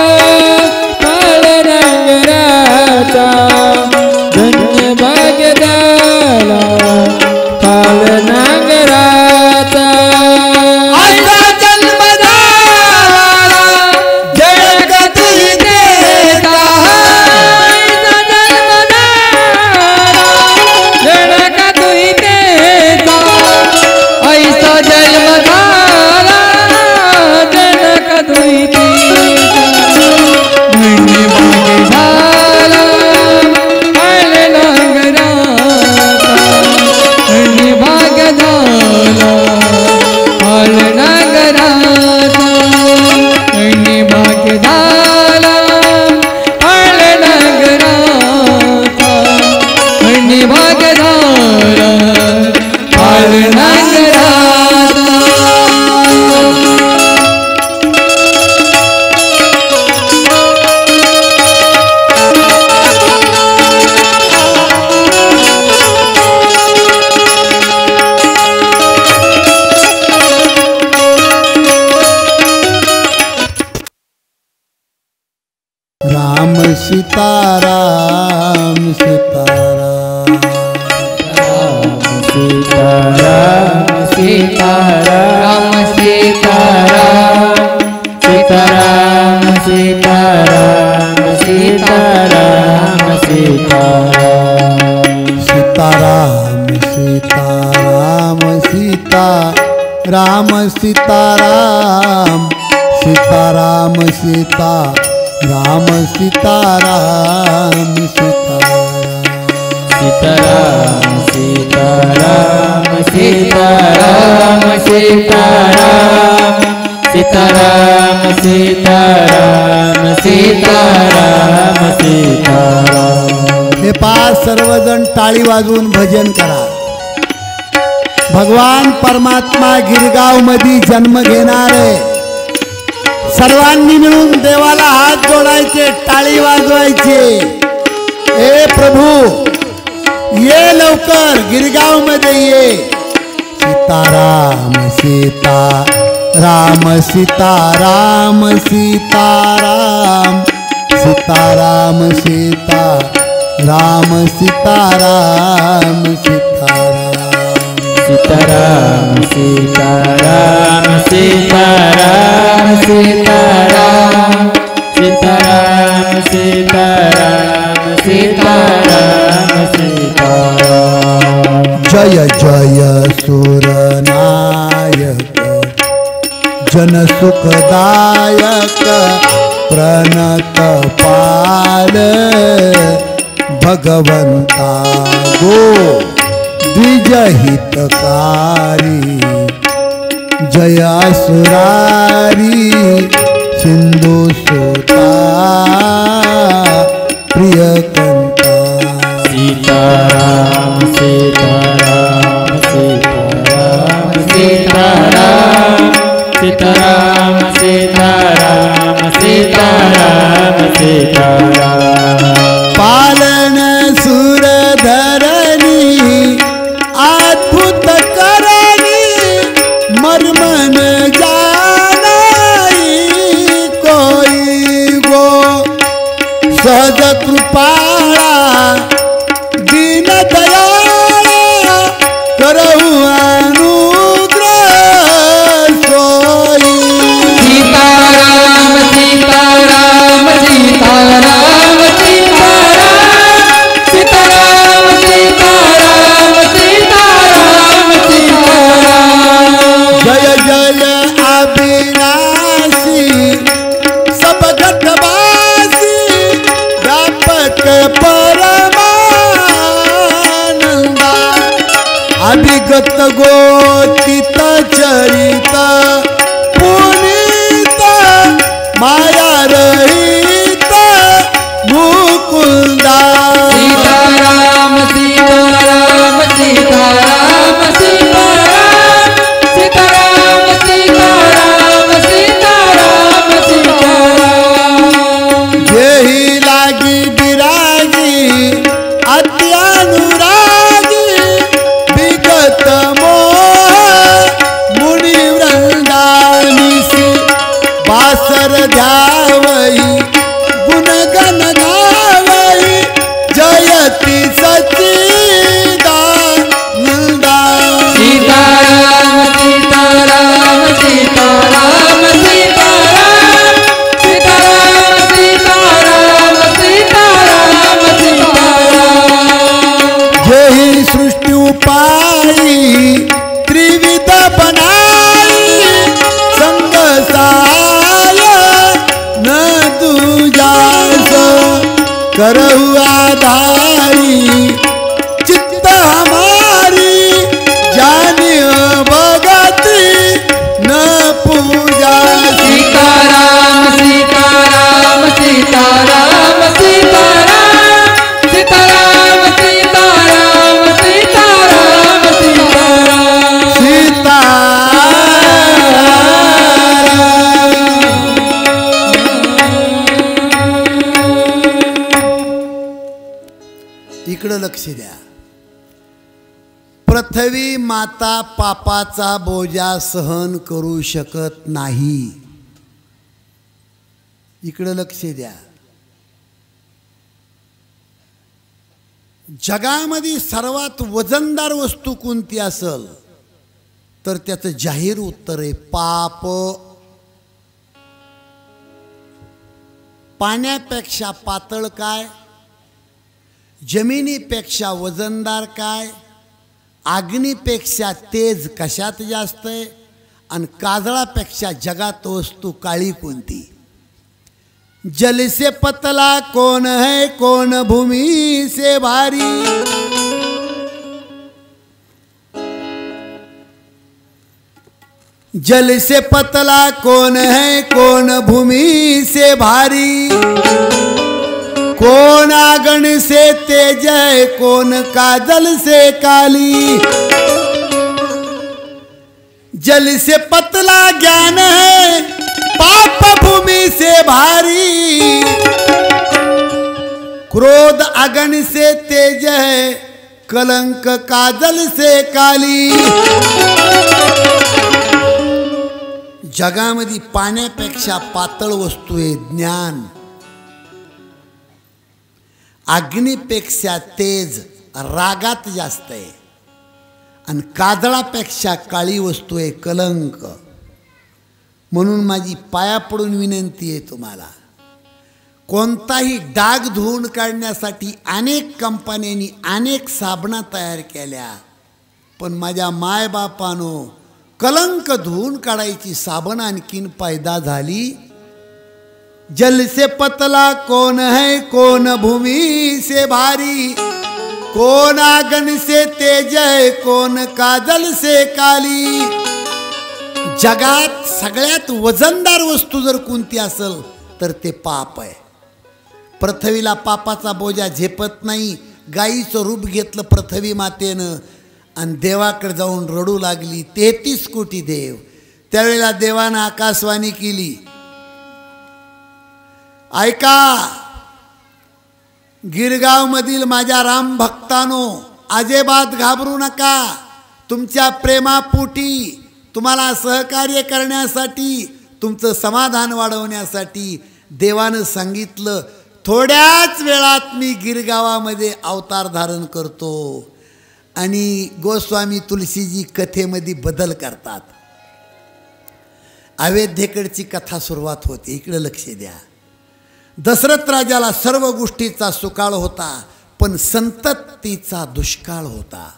पाळनागराचा. धन्य भाग्य झाला पाळनागराचा. आईचा जन्म झाला जळकत देता. आईचा जन्म झाला जळकत देता. आईचा जन्म झाला जळकत देता. धन्य भाग्य झाला पाळनागराचा. धन्य भाग्य झाला पाळनागराचा. धन्य भाग्य झाला पाळनागराचा. धन्य भाग्य झाला पाळनागराचा. राम सीताराम सीताराम. सीताराम सीताराम सीताराम. सीताराम सीताराम सीताराम सीताराम. सीताराम सीता राम सीताराम. सीताराम सीता राम सीताराम सीताराम. सीताराम सीताराम सीताराम सीताराम. सीताराम सीताराम सीताराम सीताराम. हे 5 सर्वजण टाळी वाजवून भजन करा. भगवान परमात्मा गिरगाव मध्ये जन्म घेणार आहे. सर्वांनी मिळून देवाला हात जोडायचे, टाळी वाजवायचे. हे प्रभू ये लवकर गिरगाव मध्ये ये. सीताराम सीता राम सीताराम सीताराम. सीताराम सीता राम सीताराम सीताराम सीताराम सीताराम सीताराम सीताराम सीताराम सीताराम सीताराम सीताराम जय जय सुरनायक जन सुखदायक प्रणत पाल भगवंता गो द्विजहितकारी जय असुरारी सिंधु सुता प्रियकंता सीताराम सीताराम सीताराम सीताराम सीताराम सीताराम सीताराम सीताराम पालन सुरधरणी अद्भुत करणी मर्मन जानाई कोई गो सहज कृपाळा दीन दयाळा करहु अनुग्रह सोई सीताराम सीताराम सीताराम सीताराम सीताराम सीताराम सीताराम सीताराम जय जय अविनाशी सबगतवासी व्यापक परमानंदा अभिगत गोचित चरित पुनीत माया रहित मुकुंदा सीताराम सीताराम सीताराम सीताराम सीताराम सीताराम सीताराम सीताराम जेहि लागी विरागी अत्यानुरागी विगत मोह मुनि वृंदानिसी बासर ध्यावई गुणगन गावई जयति सच्चिदानंदा सीताराम सीताराम सीताराम सीताराम सीताराम सीताराम सीताराम सीताराम जेहि सृष्टि उपाई त्रिविध बनाई संग साय न दूजास करहु आधारी चित्त हमारी जानिय भगति न पूजा सीताराम सीताराम सीताराम सीताराम सीताराम सीताराम सीताराम सीताराम सीता इकडं लक्ष द्या पृथ्वी माता पापाचा बोजा सहन करू शकत नाही इकडं लक्ष द्या जगामध्ये सर्वात वजनदार वस्तू कोणती असेल तर त्याचं जाहीर उत्तर आहे पाप पाण्यापेक्षा पातळ काय जमिनीपेक्षा वजनदार काय अग्नीपेक्षा तेज कशात जास्त आहे आणि काजळापेक्षा जगात वस्तू काळी कोणती जल से पतला कौन है कौन भूमि से भारी जल से पतला कौन है कौन भूमि से भारी कौन आगन से तेज है कौन काजल से काली जल से पतला ज्ञान है पाप भूमि से भारी क्रोध अगन से तेज है कलंक काजल से काली जगामध्ये पाण्यापेक्षा पातळ वस्तू आहे ज्ञान अग्नीपेक्षा तेज रागात जास्त आहे आणि काजळापेक्षा काळी वस्तू आहे कलंक. म्हणून माझी पाया पडून विनंती आहे तुम्हाला, कोणताही डाग धुवून काढण्यासाठी अनेक कंपन्यांनी अनेक साबणा तयार केल्या, पण माझ्या मायबापानो कलंक धुवून काढायची साबण आणखीन पैदा झाली. जल से पतला कौन है कौन भूमि से भारी, कौन आगन से तेज है कौन काजल से काली. जगात सगळ्यात वजनदार वस्तू जर कोणती असेल तर ते पाप आहे. पृथ्वीला पापाचा बोजा झेपत नाही. गाईचं रूप घेतलं पृथ्वी मातेनं आणि देवाकडे जाऊन रडू लागली 33 कोटी देव. त्यावेळेला देवानं आकाशवाणी केली, ऐका गिरगावमधील माझ्या राम भक्तांनो, अजिबात घाबरू नका. तुमच्या प्रेमापोटी, तुम्हाला सहकार्य करण्यासाठी, तुमचं समाधान वाढवण्यासाठी देवानं सांगितलं, थोड्याच वेळात मी गिरगावामध्ये अवतार धारण करतो. आणि गोस्वामी तुलसीजी कथेमध्ये बदल करतात. अयोध्येकडची कथा सुरुवात होते. इकडे लक्ष द्या. दशरथ राजाला सर्व गोष्टीचा सुकाळ होता, पण संततीचा दुष्काळ होता.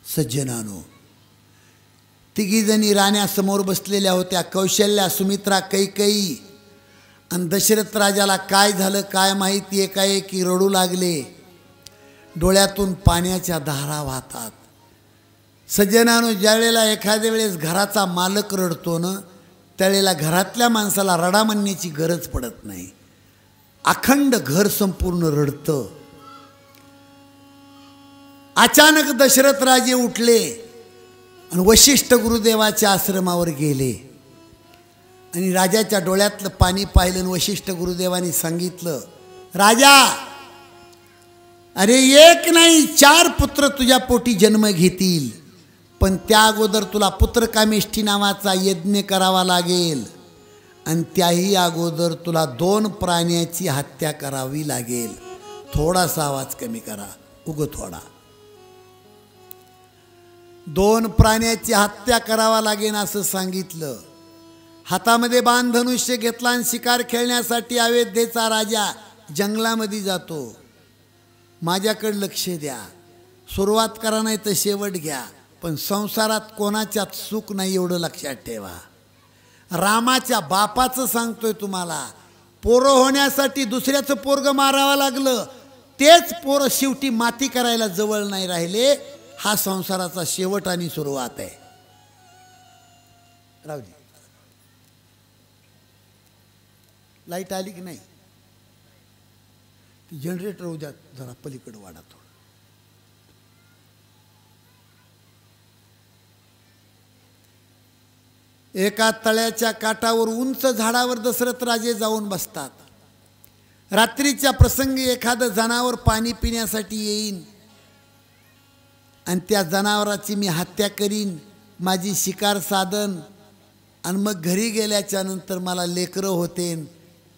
सज्जनानो, तिघीजणी राण्यासमोर बसलेल्या होत्या, कौशल्या, सुमित्रा, कैकेयी. आणि दशरथ राजाला काय झालं काय माहिती, एकाएकी रडू लागले. डोळ्यातून पाण्याच्या धारा वाहतात. सज्जनानो, ज्यावेळेला एखाद्या वेळेस घराचा मालक रडतो ना, त्यावेळेला घरातल्या माणसाला रडा म्हणण्याची गरज पडत नाही. अखंड घर संपूर्ण रडतं. अचानक दशरथ राजे उठले आणि वशिष्ठ गुरुदेवाच्या आश्रमावर गेले आणि राजाच्या डोळ्यातलं पाणी पाहिलं. आणि वशिष्ठ गुरुदेवांनी सांगितलं, राजा, अरे एक नाही 4 पुत्र तुझ्या पोटी जन्म घेतील, पण त्या अगोदर तुला पुत्रकामेष्ठी नावाचा यज्ञ करावा लागेल आणि त्याही अगोदर तुला 2 प्राण्याची हत्या करावी लागेल. थोडासा आवाज कमी करा, थोडा. 2 प्राण्याची हत्या करावा लागेल असं सांगितलं. हातामध्ये बाणधनुष्य घेतला आणि शिकार खेळण्यासाठी अयोध्येचा राजा जंगलामध्ये जातो. माझ्याकडे लक्ष द्या. सुरुवात करा नाही तर शेवट घ्या, पण संसारात कोणाच्यात सुख नाही एवढं लक्षात ठेवा. रामाच्या बापाचं सांगतोय तुम्हाला, पोरं होण्यासाठी दुसऱ्याचं पोरगं मारावं लागलं, तेच पोरं शेवटी माती करायला जवळ नाही राहिले. हा संसाराचा शेवट आणि सुरुवात आहे. रावजी, लाईट आली की नाही? ती जनरेटर उद्या जरा पलीकडे वाढा थोडं. एका तळ्याच्या काठावर उंच झाडावर दशरथ राजे जाऊन बसतात. रात्रीच्या प्रसंगी एखादं जनावर पाणी पिण्यासाठी येईन आणि त्या जनावराची मी हत्या करीन, माझी शिकार साधन, आणि मग घरी गेल्याच्या नंतर मला लेकरं होतेन,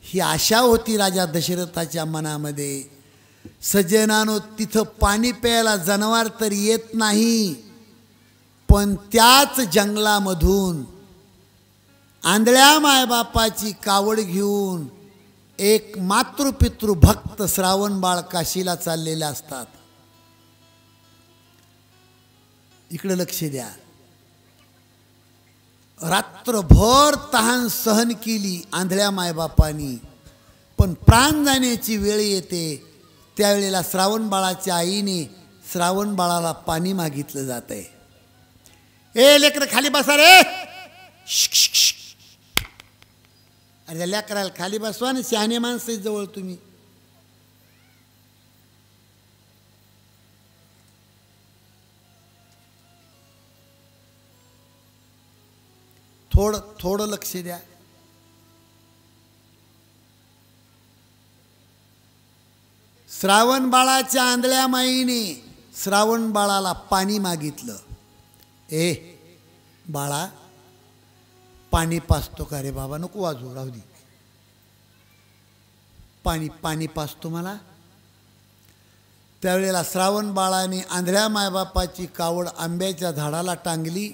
ही आशा होती राजा दशरथाच्या मनामध्ये. सज्जनानो, तिथं पाणी प्यायला जनावर तर येत नाही, पण त्याच जंगलामधून आंधळ्या मायबापाची कावड घेऊन एक मातृपितृ भक्त श्रावण बाळ काशीला चाललेले असतात. इकडे लक्ष द्या. रात्रभर तहान सहन केली आंधळ्या मायबापानी, पण प्राण जाण्याची वेळ येते त्यावेळेला श्रावण बाळाच्या आईने श्रावण बाळाला पाणी मागितलं जात आहे. ए लेकर खाली बसा रे. अरे लेकराला खाली बसवा ना, शहाणे माणसं जवळ तुम्ही. थोडं लक्ष द्या. श्रावण बाळाच्या आंधळ्या माईने श्रावण बाळाला पाणी मागितलं. ए बाळा, पाणी पाजतो का रे बाबा? नको वाजू, राहू दे. पाणी पाणी पाजतो मला. त्यावेळेला श्रावण बाळाने आंधळ्या मायबापाची कावड आंब्याच्या झाडाला टांगली,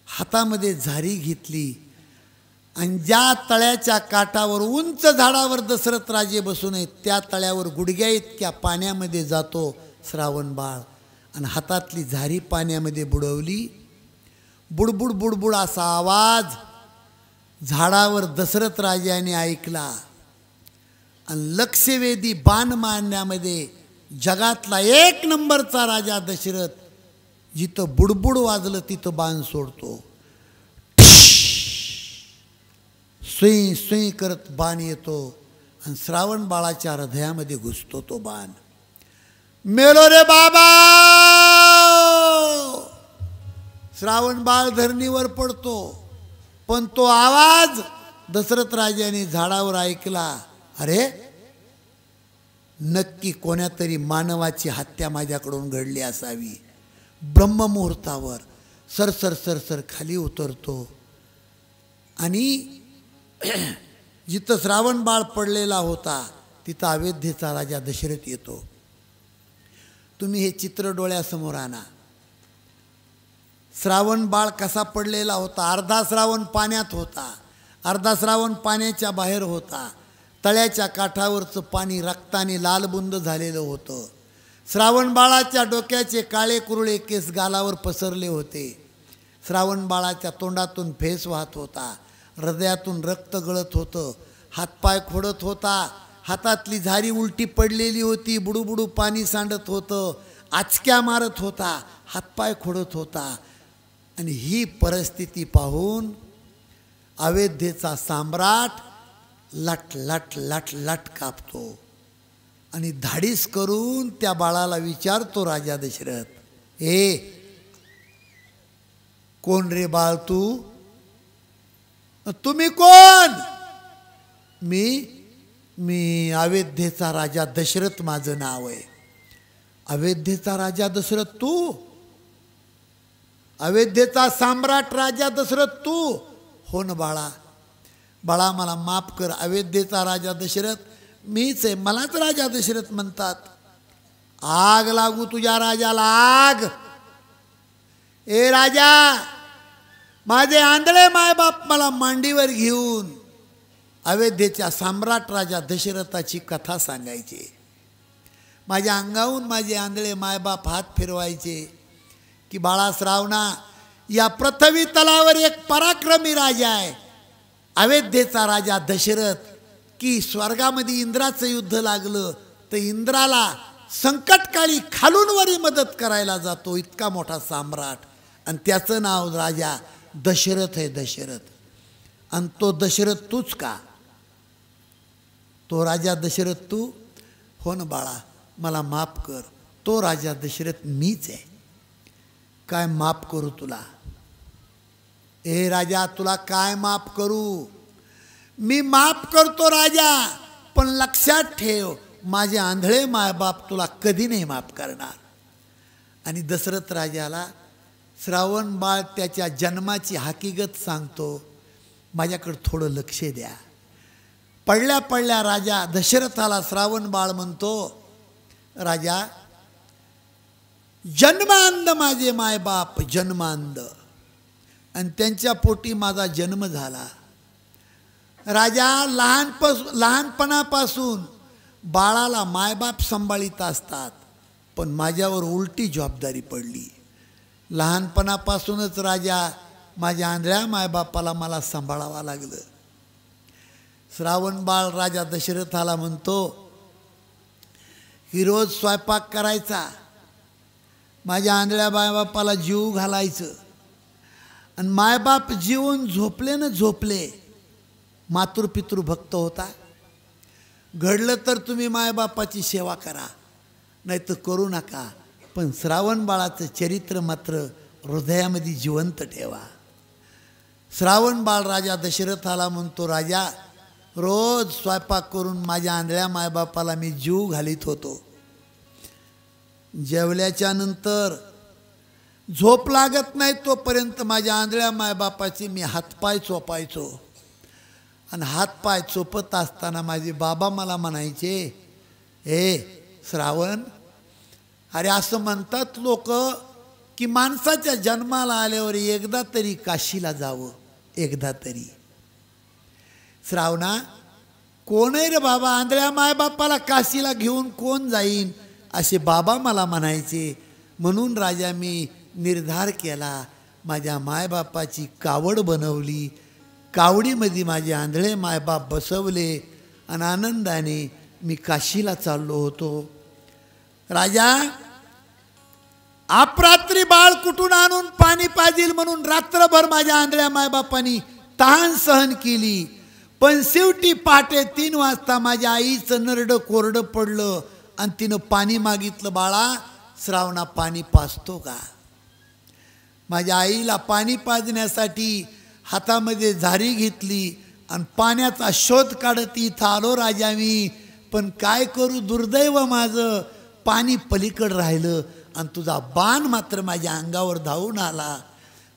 हातामध्ये झारी घेतली आणि ज्या तळ्याच्या काठावर उंच झाडावर दशरथ राजे बसून आहेत त्या तळ्यावर गुडघ्या इतक्या पाण्यामध्ये जातो श्रावण बाळ आणि हातातली झारी पाण्यामध्ये बुडवली. बुडबुड बुडबुड असा आवाज झाडावर दशरथ राजाने ऐकला आणि लक्षवेधी बाण मारण्यामध्ये जगातला 1 नंबरचा राजा दशरथ जिथं बुडबुड वाजलं तिथं बाण सोडतो. सुई सुई करत बाण येतो आणि श्रावण बाळाच्या हृदयामध्ये घुसतो तो बाण. मेलो रे बाबा. श्रावण बाळ धरणीवर पडतो, पण तो आवाज दशरथ राजाने झाडावर ऐकला. अरे नक्की कोण्या तरी मानवाची हत्या माझ्याकडून घडली असावी. ब्रह्ममुहूर्तावर सरसर सरसर खाली उतरतो आणि जिथं श्रावण बाळ पडलेला होता तिथं अयोध्येचा राजा दशरथ येतो. तुम्ही हे चित्र डोळ्यासमोर आणा. श्रावण बाळ कसा पडलेला होता. अर्धा श्रावण पाण्यात होता, अर्धा श्रावण पाण्याच्या बाहेर होता. तळ्याच्या काठावरचं पाणी रक्ताने लालबुंद झालेलं होतं. श्रावण बाळाच्या डोक्याचे काळे कुरळे केस गालावर पसरले होते. श्रावण बाळाच्या तोंडातून फेस वाहत होता, हृदयातून रक्त गळत होतं, हातपाय खोडत होता, हातातली झारी उलटी पडलेली होती, बुडूबुडू पाणी सांडत होतं, आचक्या मारत होता, हातपाय खोडत होता. आणि ही परिस्थिती पाहून अयोध्येचा सम्राट लट लट लट लट कापतो आणि धाडीस करून त्या बाळाला विचारतो राजा दशरथ, ए कोण रे बाळ तू? तुम्ही कोण? मी अयोध्येचा राजा दशरथ माझं नाव आहे. अयोध्येचा राजा दशरथ तू? अयोध्येचा सम्राट राजा दशरथ तू? हो ना बाळा. बाळा मला माफ कर. अयोध्येचा राजा दशरथ मीच आहे, मलाच राजा दशरथ म्हणतात. आग लागू तुझ्या राजाला, आग. ए राजा, माझे आंधळे मायबाप मला मांडीवर घेऊन अयोध्येच्या सम्राट राजा दशरथाची कथा सांगायचे. माझ्या अंगाहून माझे आंधळे मायबाप हात फिरवायचे की बाळा श्रावणा, या पृथ्वी तलावर एक पराक्रमी राजा आहे, अयोध्येचा राजा दशरथ. की स्वर्गामध्ये इंद्राचं युद्ध लागलं तर इंद्राला संकटकाळी खालून वरी मदत करायला जातो, इतका मोठा सम्राट. आणि त्याचं नाव राजा दशरथ आहे, दशरथ. आणि तो दशरथ तूच का? तो राजा दशरथ तू? हो ना बाळा, मला माफ कर. तो राजा दशरथ मीच आहे. काय माफ करू तुला? ए राजा, तुला काय माफ करू? मी माफ करतो राजा, पण लक्षात ठेव माझे आंधळे मायबाप तुला कधी नाही माफ करणार. आणि दशरथ राजाला श्रावण बाळ त्याच्या जन्माची हकीकत सांगतो. माझ्याकडे थोडं लक्ष द्या. पडल्या पडल्या राजा दशरथाला श्रावण बाळ म्हणतो, राजा जन्मांध माझे मायबाप, जन्मांध, आणि त्यांच्या पोटी माझा जन्म झाला. राजा लहानपणापासून बाळाला मायबाप सांभाळीत असतात, पण माझ्यावर उलटी जबाबदारी पडली. लहानपणापासूनच राजा माझ्या आंधळ्या मायबापाला मला सांभाळावं लागलं. श्रावण बाळ राजा दशरथाला म्हणतो की रोज स्वयंपाक करायचा, माझ्या आंधळ्या मायबापाला जीव घालायचं, आणि मायबाप जीवन झोपले न झोपले. मातृपितृ भक्त होता. घडलं तर तुम्ही मायबापाची सेवा करा, नाही तर करू नका, पण श्रावण बाळाचं चरित्र मात्र हृदयामध्ये जिवंत ठेवा. श्रावण बाळ राजा दशरथाला म्हणतो, राजा रोज स्वयंपाक करून माझ्या आंधळ्या मायबापाला मी जीव घालीत होतो. जेवल्याच्या नंतर झोप लागत नाही तोपर्यंत माझ्या आंधळ्या मायबापाचे मी हातपाय चोपायचो. आणि हातपाय चोपत असताना माझे बाबा मला म्हणायचे, ए श्रावण, अरे असं म्हणतात लोक की माणसाच्या जन्माला आल्यावर एकदा तरी काशीला जावं, एकदा तरी. श्रावणा, कोण आहे रे बाबा, आंधळ्या मायबापाला काशीला घेऊन कोण जाईन असे बाबा मला म्हणायचे. म्हणून राजा मी निर्धार केला, माझ्या मायबापाची कावड बनवली, कावडीमध्ये माझे आंधळे मायबाप बसवले आणि आनंदाने मी काशीला चाललो होतो. राजा, अपरात्री बाळ कुठून आणून पाणी पाजील म्हणून रात्रभर माझ्या आंधळ्या मायबापांनी तहान सहन केली. पण शेवटी पहाटे 3 वाजता माझ्या आईचं नरडं कोरडं पडलं आणि तिनं पाणी मागितलं. बाळा, श्रावणा पाणी पाजतो का? माझ्या आईला पाणी पाजण्यासाठी हातामध्ये झारी घेतली आणि पाण्याचा शोध काढत इथं आलो राजा मी. पण काय करू, दुर्दैव माझं, पाणी पलीकडं राहिलं आणि तुझा बाण मात्र माझ्या अंगावर धावून आला.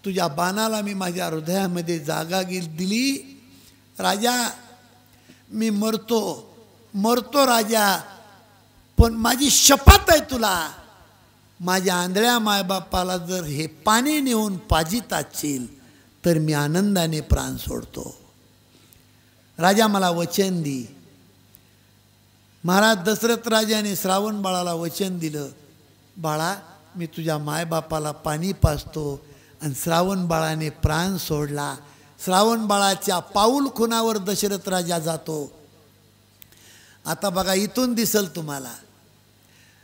तुझ्या बाणाला मी माझ्या हृदयामध्ये जागा दिली. राजा, मी मरतो राजा, पण माझी शपथ आहे तुला, माझ्या आंधळ्या मायबापाला जर हे पाणी नेऊन पाजीत असशील तर मी आनंदाने प्राण सोडतो. राजा, मला वचन दे. महाराज दशरथ राजाने श्रावण बाळाला वचन दिलं, बाळा, मी तुझ्या मायबापाला पाणी पाजतो. आणि श्रावण बाळाने प्राण सोडला. श्रावण बाळाच्या पाऊल खुणावर दशरथ राजा जातो. आता बघा, इथून दिसल तुम्हाला,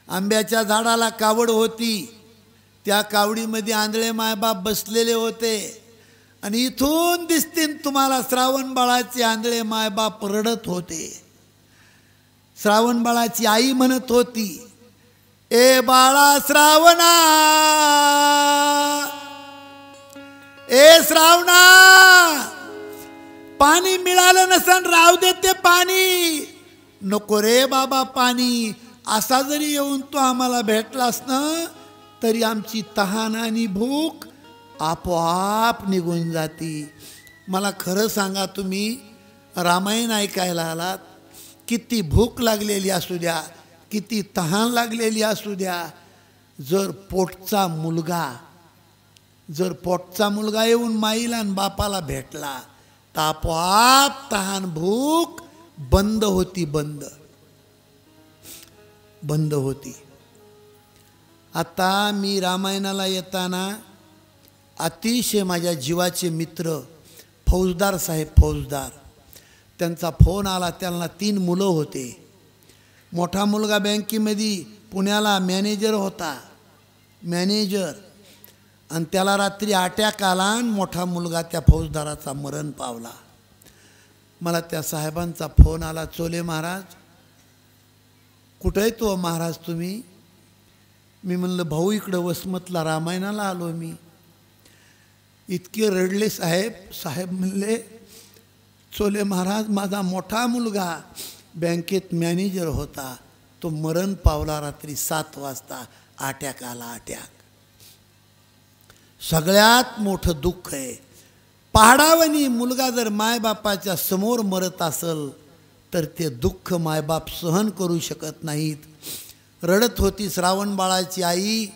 आंब्याच्या झाडाला कावड होती, त्या कावडीमध्ये आंधळे मायबाप बसलेले होते आणि इथून दिसतील तुम्हाला श्रावण बाळाचे आंधळे मायबाप रडत होते. श्रावण बाळाची आई म्हणत होती, ए बाळा श्रावणा, ए श्रावणा, पाणी मिळालं नसन राहू दे ते पाणी. नको रे बाबा पाणी, असा जरी येऊन तो आम्हाला भेटलास ना तरी आमची तहान आणि भूक आपोआप निघून जाती. मला खरं सांगा, तुम्ही रामायण ऐकायला आलात, किती भूक लागलेली असू द्या, किती तहान लागलेली असू द्या, जर पोटचा मुलगा येऊन माईला आणि बापाला भेटला तर आपोआप तहान भूक बंद होती. आता मी रामायणाला येताना अतिशय माझ्या जीवाचे मित्र फौजदार साहेब, त्यांचा फोन आला. त्यांना 3 मुलं होते. मोठा मुलगा बँकेमध्ये पुण्याला मॅनेजर होता, आणि त्याला रात्री अटॅक आला आणि मोठा मुलगा त्या फौजदाराचा मरण पावला. मला त्या साहेबांचा फोन आला, चोले महाराज, कुठं आहे तो महाराज तुम्ही? मी म्हणलं, भाऊ इकडं वसमतला रामायणाला आलो मी. इतके रडले साहेब म्हणले, चोले महाराज, माझा मोठा मुलगा बँकेत मॅनेजर होता, तो मरण पावला रात्री 7 वाजता, अटॅक आला. सगळ्यात मोठं दुःख आहे. पहाडावनी मुलगा जर मायबापाच्या समोर मरत असेल तर ते दुःख मायबाप सहन करू शकत नाहीत. रडत होती श्रावण बाळाची आई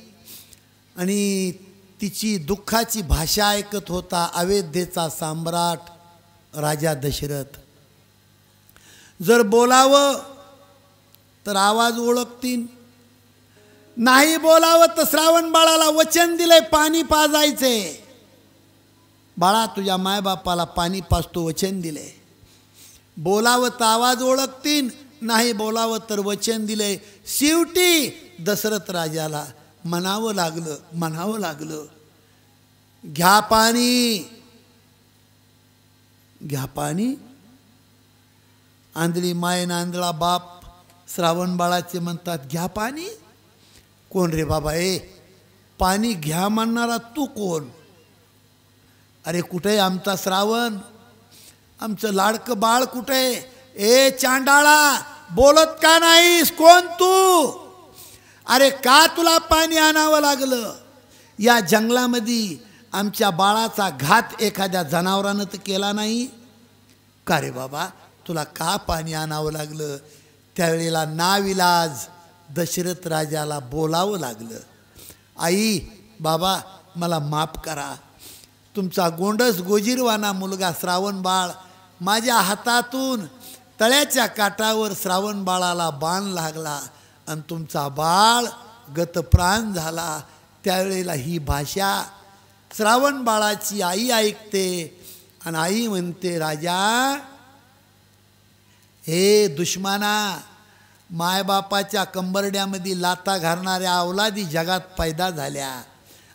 आणि तिची दुःखाची भाषा ऐकत होता अयोध्येचा सम्राट राजा दशरथ. जर बोलावं तर आवाज ओळखतीन, नाही बोलावं तर श्रावण बाळाला वचन दिलंय पाणी पाजायचे. बाळा, तुझ्या मायबापाला पाणी पाजतो वचन दिले. बोलावं तर आवाज ओळखतीन, नाही बोलावं तर वचन दिले. शेवटी दशरथ राजाला म्हणावं लागलं, घ्या पाणी. आंधळी माय आंधळा बाप श्रावण बाळाचे म्हणतात, घ्या पाणी. कोण रे बाबा, पाणी घ्या म्हणणारा तू कोण? अरे कुठे आमचा श्रावण, आमचं लाडकं बाळ कुठे? ए चांडाळा, बोलत का नाहीस? कोण तू? अरे का तुला पाणी आणावं लागलं? या जंगलामध्ये आमच्या बाळाचा घात एखाद्या जनावरानं तर केला नाही का रे बाबा? तुला का पाणी आणावं लागलं? त्यावेळेला नाविलाज दशरथ राजाला बोलावं लागलं, आई बाबा मला माफ करा, तुमचा गोंडस गोजीरवाना मुलगा श्रावण बाळ माझ्या हातातून तळ्याच्या काठावर श्रावण बाळाला बाण लागला आणि तुमचा बाळ गतप्राण झाला. त्यावेळेला ही भाषा श्रावण बाळाची आई ऐकते आणि आई म्हणते, राजा हे दुश्मना, मायबापाच्या कंबरड्यामध्ये लाता घालणाऱ्या अवलादी जगात पैदा झाल्या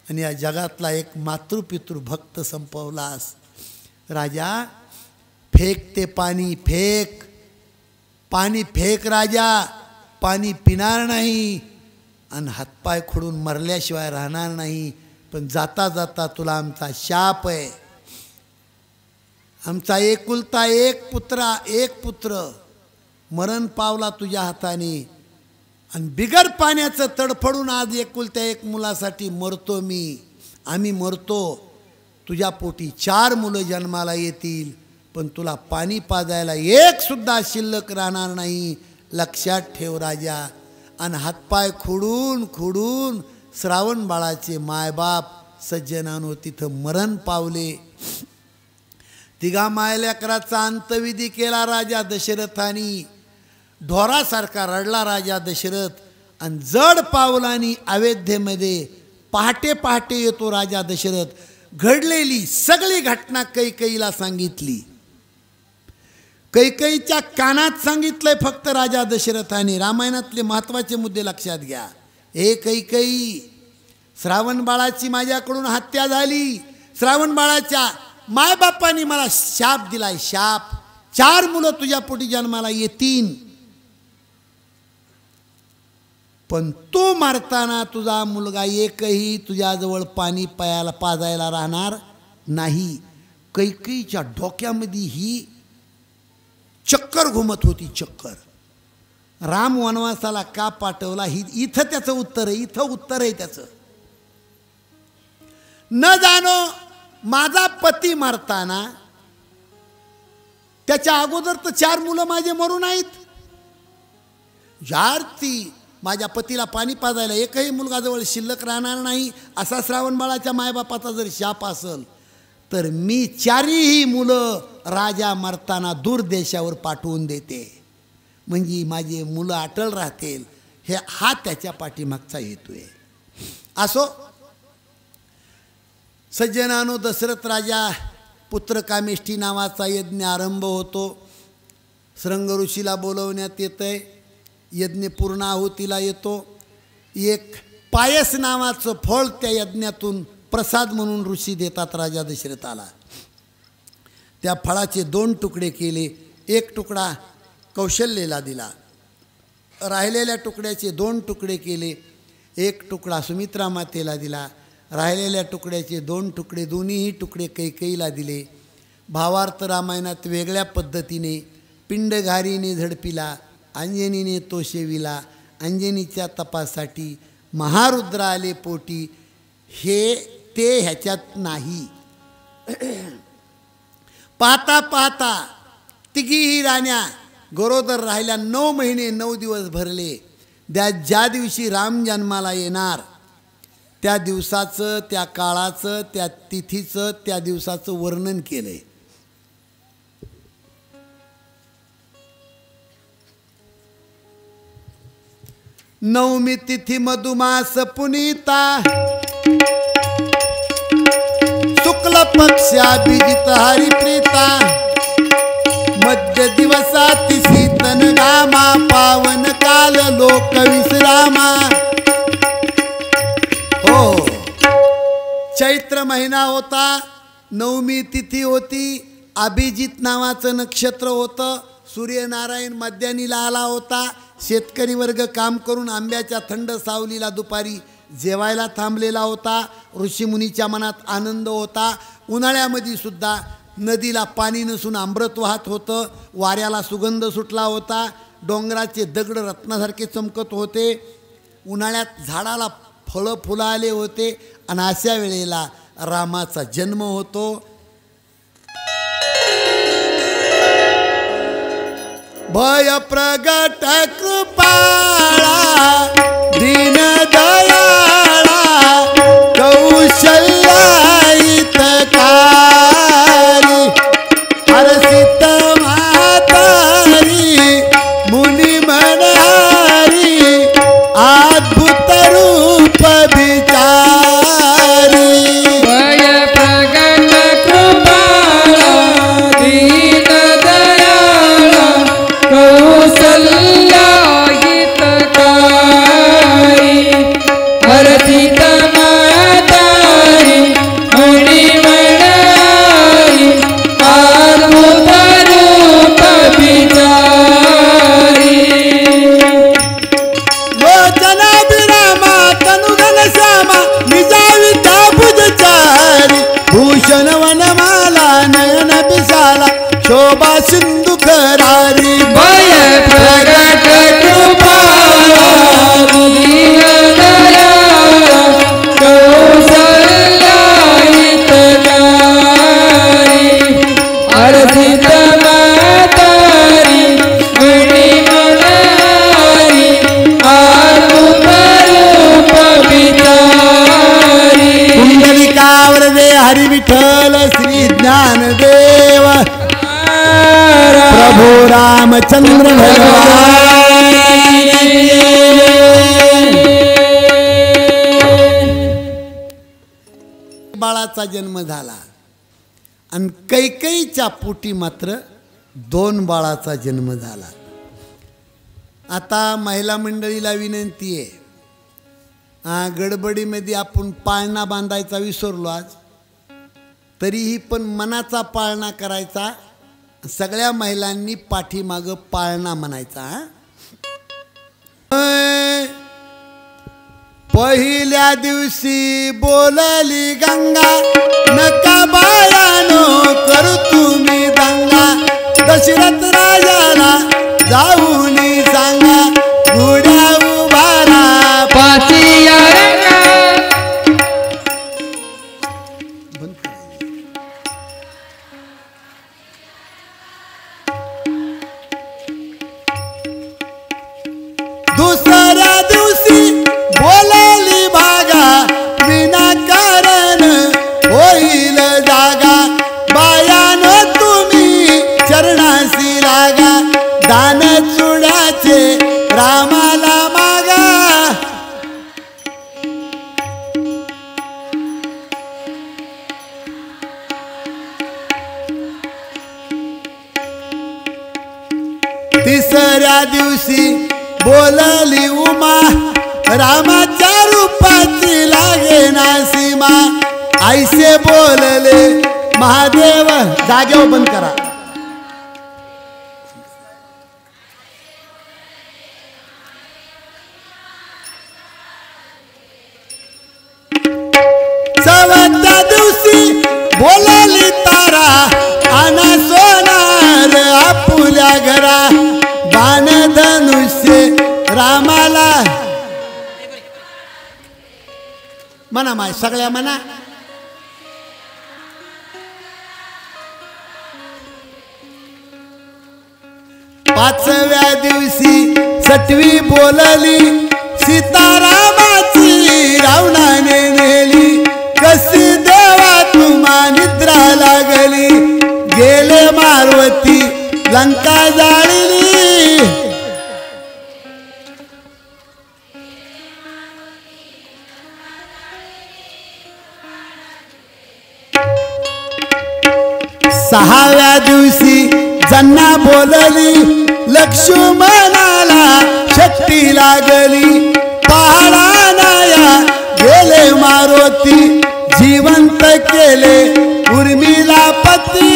आणि या जगातला एक मातृपितृ भक्त संपवलास. राजा फेक ते पाणी, फेक पाणी फेक राजा, पाणी पिणार नाही आणि हातपाय खोडून मरल्याशिवाय राहणार नाही. पण जाता जाता तुला आमचा शाप आहे. आमचा एकुलता एक पुत्र मरण पावला तुझ्या हाताने आणि बिगर पाण्याचं तडफडून आज एकुलत्या एक मुलासाठी मरतो मी. आम्ही मरतो, तुझ्या पोटी 4 मुलं जन्माला येतील, पण तुला पाणी पाजायला एक सुद्धा शिल्लक राहणार नाही. लक्षात ठेव राजा. आणि हातपाय खोडून श्रावण बाळाचे मायबाप सज्जनानो तिथं मरण पावले. तिघा मायलेकराचा अंतविधी केला राजा दशरथानी. ढोरासारखा रडला राजा दशरथ आणि जड पावलांनी अयोध्येमध्ये पहाटे पहाटे येतो राजा दशरथ. घडलेली सगळी घटना कैकेयीला सांगितली. कैकेयीच्या कानात सांगितलंय फक्त राजा दशरथाने. रामायणातले महत्त्वाचे मुद्दे लक्षात घ्या. हे कैकेयी, श्रावण बाळाची माझ्याकडून हत्या झाली. श्रावण बाळाच्या मायबापांनी मला शाप दिलाय, शाप. 4 मुलं तुझ्या पोटी जन्माला येतील, पण तू मारताना तुझा मुलगा एकही तुझ्याजवळ पाणी पाजायला राहणार नाही. कैकेयीच्या डोक्यामध्ये ही चक्कर घुमत होती, चक्कर. राम वनवासाला का पाठवला इथं त्याचं उत्तर आहे, इथं उत्तर आहे त्याचं. न जाणो माझा पती मारताना त्याच्या अगोदर तर 4 मुलं माझे मरून आहेत. यार ती माझ्या पतीला पाणी पाजायला एकही मुलगा जवळ शिल्लक राहणार नाही असा श्रावण बाळाच्या मायबापाचा जर शाप असेल तर मी 4ही मुलं राजा मरताना दूर देशावर पाठवून देते, म्हणजे माझे मुलं अटळ राहतील. हा त्याच्या पाठीमागचा हेतू आहे. असो सज्जनानो, दशरथ राजा पुत्रकामेष्ठी नावाचा यज्ञ आरंभ होतो. श्रंग ऋषीला बोलवण्यात येतंय. यज्ञ पूर्णाहुतीला येतो. एक पायस नावाचं फळ त्या यज्ञातून प्रसाद म्हणून ऋषी देतात राजा दशरथाला. त्या फळाचे 2 तुकडे केले. एक तुकडा कौशल्येला दिला, राहिलेल्या तुकड्याचे 2 तुकडे केले. एक तुकडा सुमित्रा मातेला दिला, राहिलेल्या तुकड्याचे 2 तुकडे दोन्हीही तुकडे कैकेयीला दिले. भावार्थ रामायणात वेगळ्या पद्धतीने पिंडघारीने झडपिला, अंजनीने तो शेविला, अंजनीच्या तपासाठी महारुद्र आले पोटी. ते ह्याच्यात नाही. पाहता पाहता तिघीही राण्या गरोदर राहिल्या. 9 महिने 9 दिवस भरले. ज्या दिवशी राम जन्माला येणार त्या दिवसाचं, त्या काळाचं, त्या तिथीचं, त्या दिवसाचं वर्णन केलंय. नवमी तिथी मधुमास पुनीता, शुक्ल पक्षाभिजित हरिप्रीता, मध्य दिवसाती शीतन गामा, पावन काल लोक विश्रामा. हो, चैत्र महिना होता, नवमी तिथी होती, अभिजित नावाचं नक्षत्र होतं. सूर्यनारायण मध्यानीला आला होता. शेतकरी वर्ग काम करून आंब्याच्या थंड सावलीला दुपारी जेवायला थांबलेला होता. ऋषीमुनीच्या मनात आनंद होता. उन्हाळ्यामध्ये सुद्धा नदीला पाणी नसून अमृत वाहत होतं. वाऱ्याला सुगंध सुटला होता. डोंगराचे दगड रत्नासारखे चमकत होते. उन्हाळ्यात झाडाला फळं फुलं आले होते आणि अशा वेळेला रामाचा जन्म होतो. भय प्रगट कृपाळा दीन दयाळा कौशल्याईत कारी हरसित म्हातारी मुनी मनारी अद्भुत रूप विचारी वय प्रगट कृपाळा दीन दयाळा कौसल्याहितकारी हरसित म्हातारी मुनी मनारी अद्भुत रूप विचारी लोचनाभिरामा तनुधन श्यामा निजा विद्या भुजचारी भूषण वनमाला नयन विशाला शोभा सिंधू करारी वय प्रगट कृपाळा दीन दयाळा कौसल्याहितकारी हरसित म्हातारी मुनी मनारी अद्भुत रूप विचारी कुंडलिकावर दे हरी विठ्ठल श्री ज्ञानदेव प्रभू रामचंद्र बाळाचा जन्म झाला आणि कैकेयीच्या पोटी मात्र 2 बाळाचा जन्म झाला. आता महिला मंडळीला विनंती आहे, गडबडीमध्ये आपण पाळणा बांधायचा विसरलो आज, तरीही पण मनाचा पाळणा करायचा. सगळ्या महिलांनी पाठीमागं पाळणा म्हणायचा. पहिल्या दिवशी बोलली गंगा नका बायानो करू तुम्ही दंगा दशरथ राजाला जाऊन सांगा घोड्या उभारा पाचिया रंगा दुसऱ्या दिवशी बोलली भागा विनाकारण होईल जागा बायानो तुम्ही चरणाशी लागा दान चुड्याचे रामाला मागा. तिसऱ्या दिवशी बोलली उमा रामाच्या रूपाची लागे ना सीमा ऐसे बोलले महादेव. जागेवर बंद करा. चौथ्या दिवशी बोलली तारा आना सोनार आपुल्या घरा बाण धनुष्य रामाला म्हणा माय सगळ्या म्हणा. पाचव्या दिवशी सटवी बोलली सीतारामाची रावणाने नेली कशी देवा तुम्हा निद्रा लागली गेले मारवती लंका जाळली. सहाव्या दिवशी जन्ना बोलली लक्ष्मणाला शक्ती लागली पहाडानाया गेले मारुती जिवंत केले उर्मिला पती.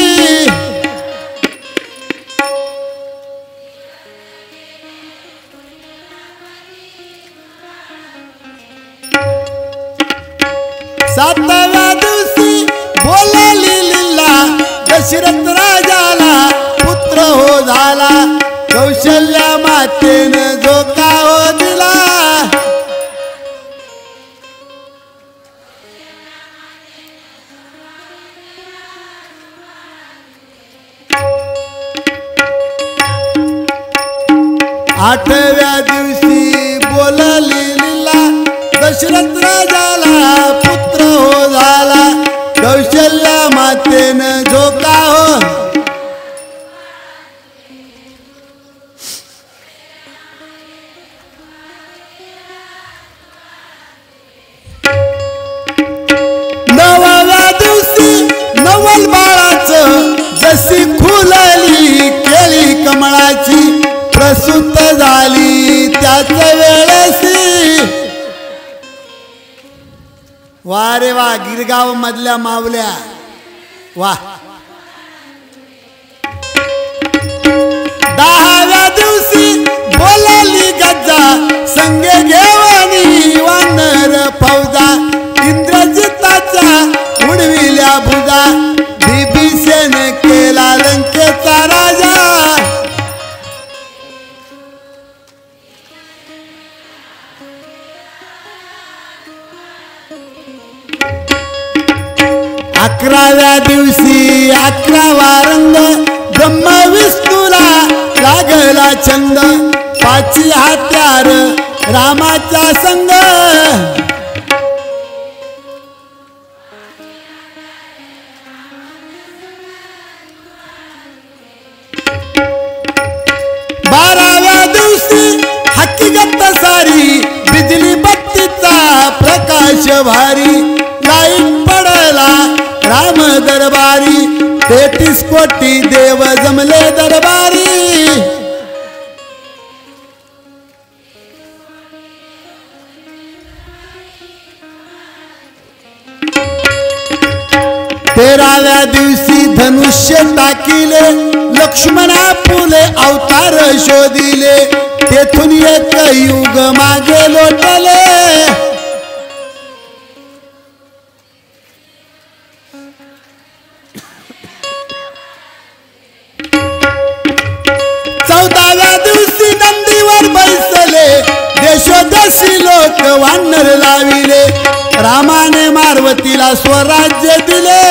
सातव्या दिवशी बोलली लीला दशरथ राजाला पुत्र हो झाला कौशल्या मातेनं झोका हो दिला. आठव्या दिवशी बोलली लीला दशरथ राजाला पुत्र हो झाला कौशल्या मातेनं झोका हो नवव्या दिवशी नवल बाळाचं जशी खुलली केळी कमळाची प्रसूत झाली त्याच वेळेसी वा रे वा गिरगाव मधल्या मावल्या वा 10व्या दिवशी बोलली गज्जा संगे घेवणी वानर फौजा इंद्रजिताच्या उडविल्या भुजा बिभीषण केला लंकेचा राजा अकराव्या दिवशी 11वा रंग ब्रह्म विष्णूला लागला छंद 5 हत्यार रामाचा संग बाराव्या दिवशी हकीकत सारी बिजली बत्तीचा प्रकाश भारी लाईट पडला राम दरबारी 33 कोटी देव जमले दरबारी तेराव्या दिवशी धनुष्य टाकिले लक्ष्मणा फुले अवतार शोधिले तेथून एक युग मागे लोटले 14व्या दिवशी नंदीवर बैसले देशोदेशी लोक वानर लाविले रामाने मारवतीला स्वराज्य दिले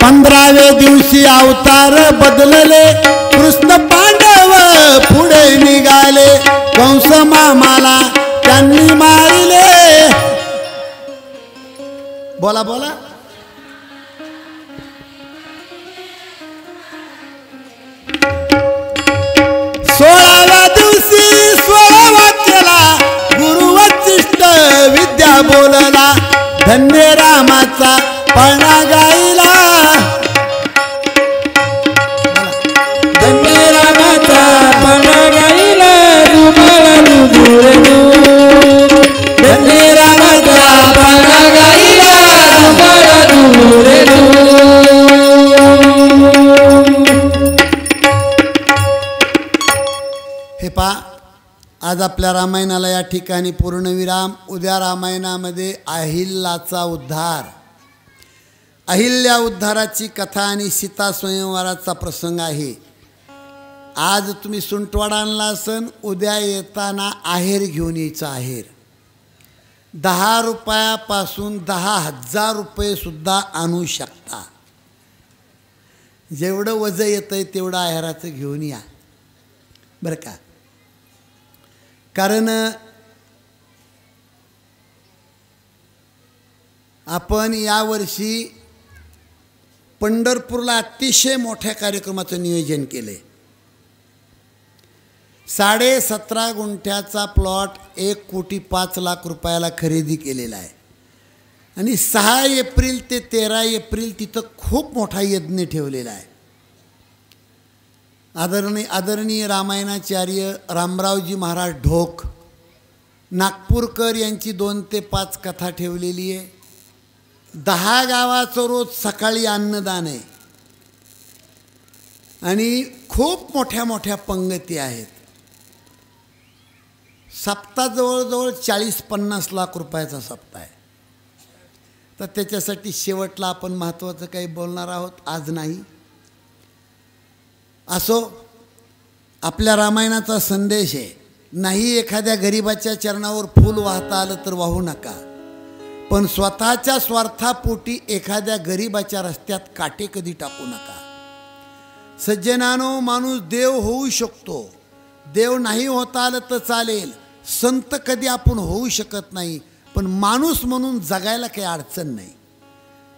15व्या दिवशी अवतार बदलले कृष्ण पांडव पुढे निघाले कंस मामाला त्यांनी मारले बोला बोला 16व्या दिवशी 16वा केला गुरु वशिष्ठ विद्या बोलला धन्य रामाचा पणा गायला धन्य रामाचा पणा गायला धन्य रामाचा पणा गायला हे पा आज आपल्या रामायणाला या ठिकाणी पूर्णविराम उद्या रामायणामध्ये अहिल्याचा उद्धार अहिल्या उद्धाराची कथा आणि सीता स्वयंवराचा प्रसंग आहे आज तुम्ही सुंटवाडा आणला असन उद्या येताना आहेर घेऊन यायचं आहेर 10 रुपयापासून 10,000 रुपये सुद्धा आणू शकता जेवढं वजन येतंय तेवढं आहेराचं घेऊन या बरं का कारण आपण यावर्षी पंढरपूरला अतिशय मोठ्या कार्यक्रमाचं नियोजन केले 17.5 गुंठ्याचा प्लॉट 1,05,00,000 रुपयाला खरेदी केलेला आहे आणि 6 एप्रिल ते 13 एप्रिल तिथं खूप मोठा यज्ञ ठेवलेला आहे आदरणीय रामायणाचार्य रामरावजी महाराज ढोक नागपूरकर यांची 2 ते 5 कथा ठेवलेली आहे 10 गावाचं रोज सकाळी अन्नदान आहे आणि खूप मोठ्या मोठ्या पंगती आहेत सप्ताह जवळजवळ 40-50 लाख रुपयाचा सप्ताह आहे तर त्याच्यासाठी शेवटला आपण महत्त्वाचं काही बोलणार आहोत आज नाही असो आपल्या रामायणाचा संदेश आहे नाही एखाद्या गरीबाच्या चरणावर फूल वाहता आलं तर वाहू नका पण स्वतःच्या स्वार्थापोटी एखाद्या गरिबाच्या रस्त्यात काटे कधी टाकू नका. सज्जनानो, माणूस देव होऊ शकतो, देव नाही होता आलं तर चालेल, संत कधी आपण होऊ शकत नाही, पण माणूस म्हणून जगायला काही अडचण नाही.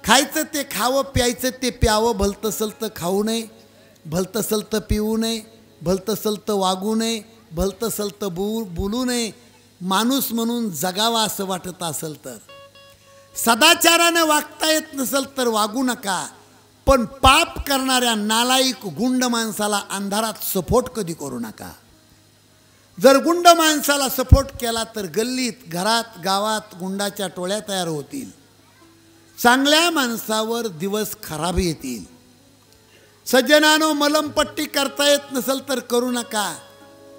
खायचं ते खावं, प्यायचं ते प्यावं, भलतं सलतं खाऊ नये, भलतं सलतं पिऊ नये, भलतं सलतं वागू नये, भलतं सलतं बोलू नये. माणूस म्हणून जगावा असं वाटत असेल तर, सदाचारानं वागता येत नसेल तर वागू नका. पण पाप करणाऱ्या नालायक गुंड माणसाला अंधारात सपोर्ट कधी करू नका. जर गुंड माणसाला सपोर्ट केला तर गल्लीत, घरात, गावात गुंडाच्या टोळ्या तयार होतील. चांगल्या माणसावर दिवस खराब येतील. सज्जनानो, मलमपट्टी करता येत नसेल तर करू नका,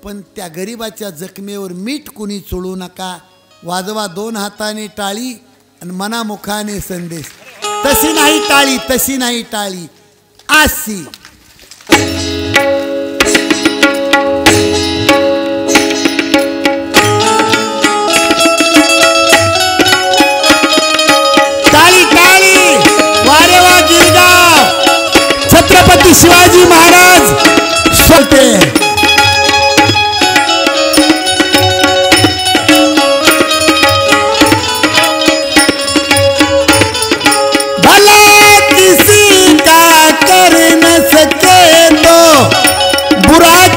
पण त्या गरिबाच्या जखमेवर मीठ कुणी चोळू नका. वाजवा 2 हाताने टाळी आणि मनामुखाने संदेश. तशी नाही टाळी, तशी नाही टाळी, अशी. टाळी टाळी, वारे वा गिरगाव, छत्रपती शिवाजी महाराज स्वतः.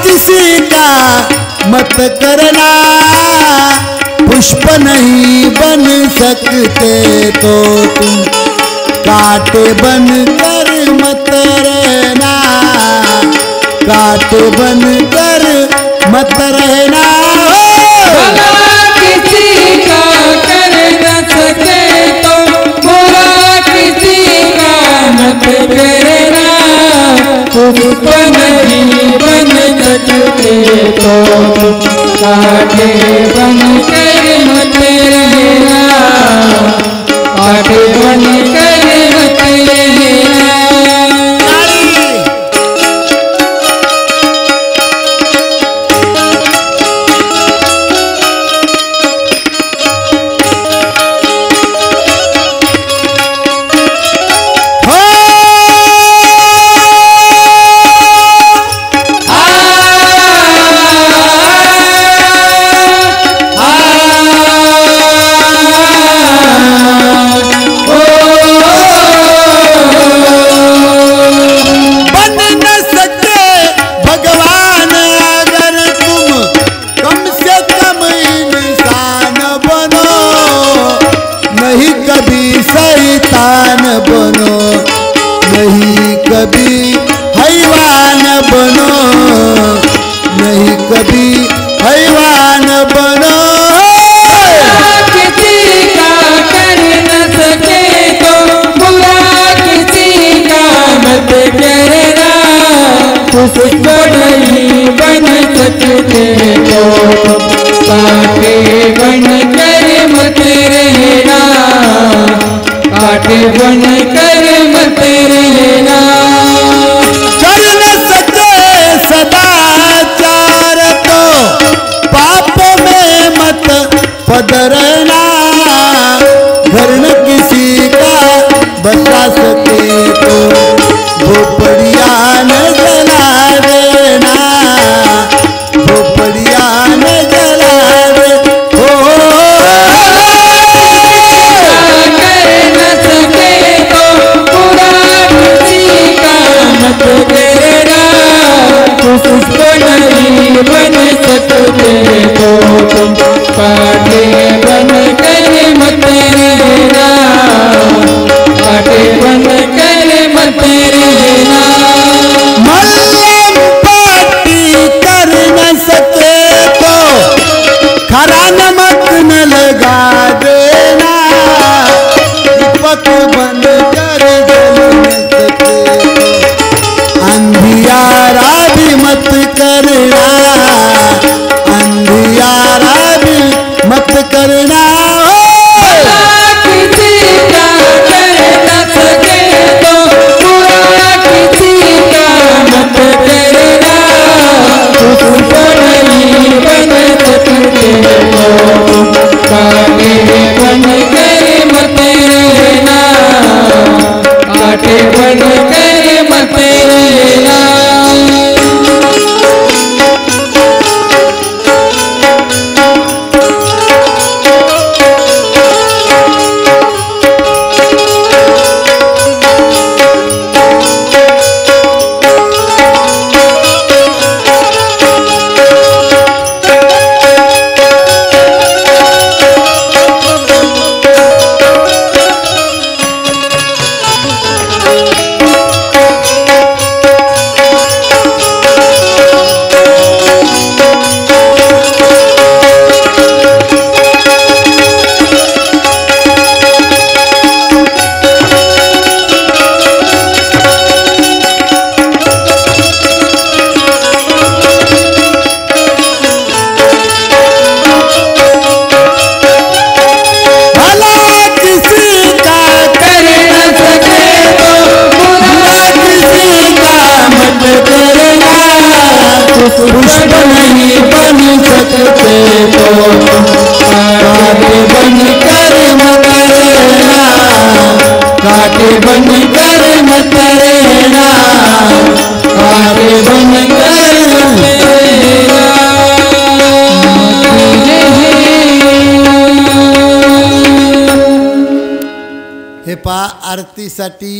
किसी का मत करना, पुष्प नहीं बन सकते तो तुम कांटे बन कर मत रहना, कांटे बन कर मत रहना. किसी का कर न सके तो बुरा किसी का मत करना, पुष्प नहीं बन सकते तो कांटे बन कर मत रहना, कांटे बन कर मत रहना. बनो, नहीं कभी हैवान बनो, नहीं कभी हैवान बनो. किसी का कर न सके तो बुरा किसी का मत करना, पुष्प नहीं बन सकते तो कांटे बन कर मत रहना, कांटे बन कर मत रहना. कर न सके सदाचार तो पाप में मत पधरना, घर न किसी का बचा सके तो झोपड़िया न जला देना, झोपड़िया न जला दे. पुष्प नहीं बन सकते तो तुम कांटे बन कर मत रहना, कांटे बन कर मत रहना. मलमपट्टी कर न सके तो खरा नमक न लगा देना, दीपक बन कर जल न सके अंधियारा भी मत करना, अंधियारा भी मत करना. किसी का कर न सके तो बुरा किसी का मत करना, पुष्प नहीं बन सकते तो कांटे बन कर मत पहा आरतीसाठी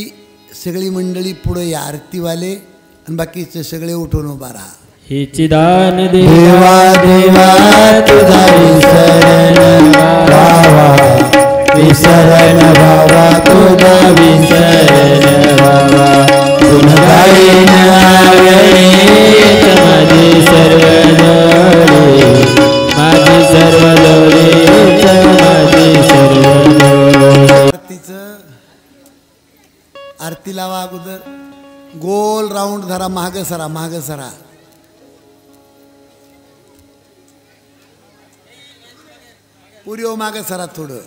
सगळी मंडळी पुढे या, आरतीवाले आणि बाकीचे सगळे उठून उभा राहा. हिची दान देवा देवा तुझा विसरण भावा, विसरण भावा तुझा विसरण भावा, तुन गाईन आवडीच माझी सर्व लोळे, माझी सर्व लोळीच माझी सर्व लोळे. आरती लावा अगोदर, गोल राऊंड धरा, माग सरा माग सरा. पुरी हो माग सरा थोडं.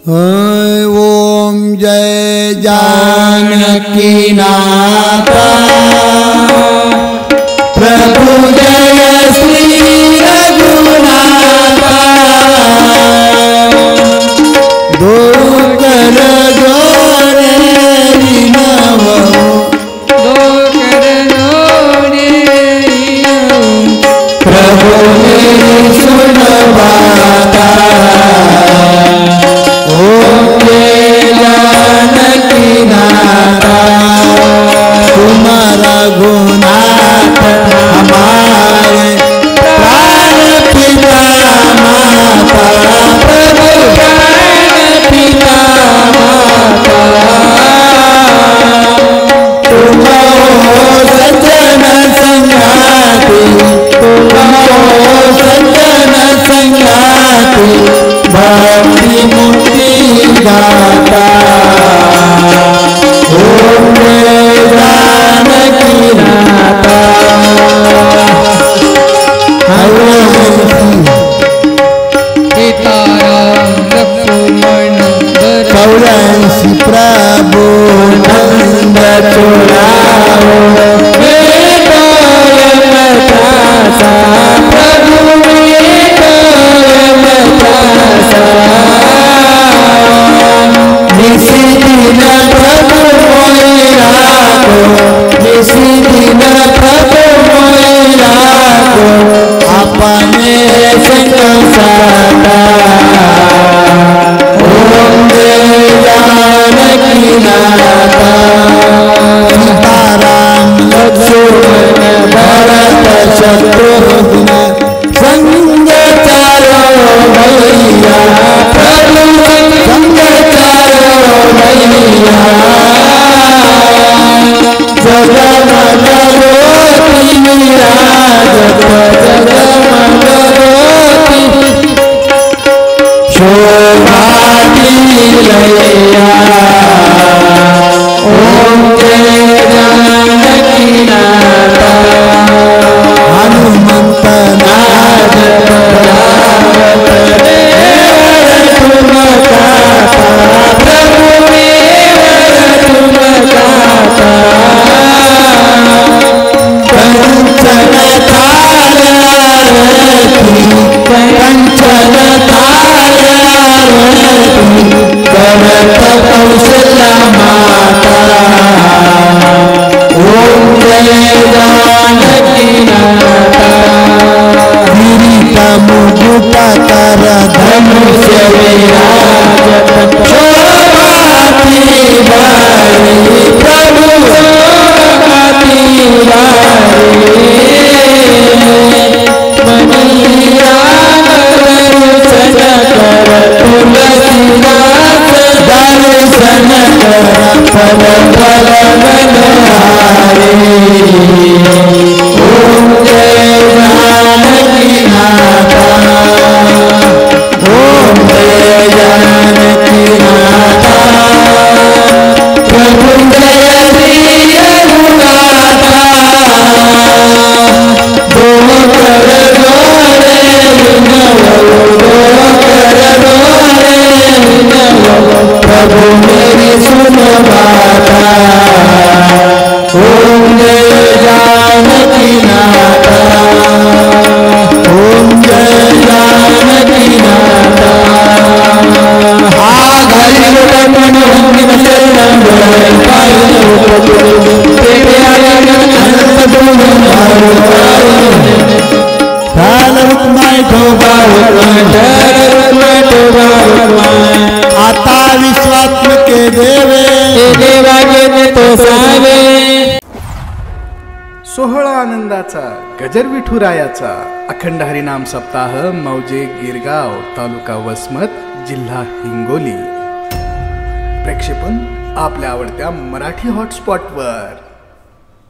ओम जय जानकी नाथा, प्रभु जय श्री रघुनाथा, दो कर जोड़े नव, दो कर जोड़े प्रभु मेरी सुन बाता. ओम जय जानकी नाथा, तुम्हारा गुनाथ हमारे प्राण पिता माता, प्रभु प्राण पिता माता, तुम हो सज्जन संगाति, तुम हो सज्जन संगाति. आता विश्वात्मके देवे देवागे तो सावे. सोहळा आनंदाचा गजर विठुरायाचा अखंड हरिनाम सप्ताह मौजे गिरगाव तालुका वसमत जिल्हा हिंगोली. प्रक्षेपण आपल्या आवडत्या मराठी हॉटस्पॉटवर.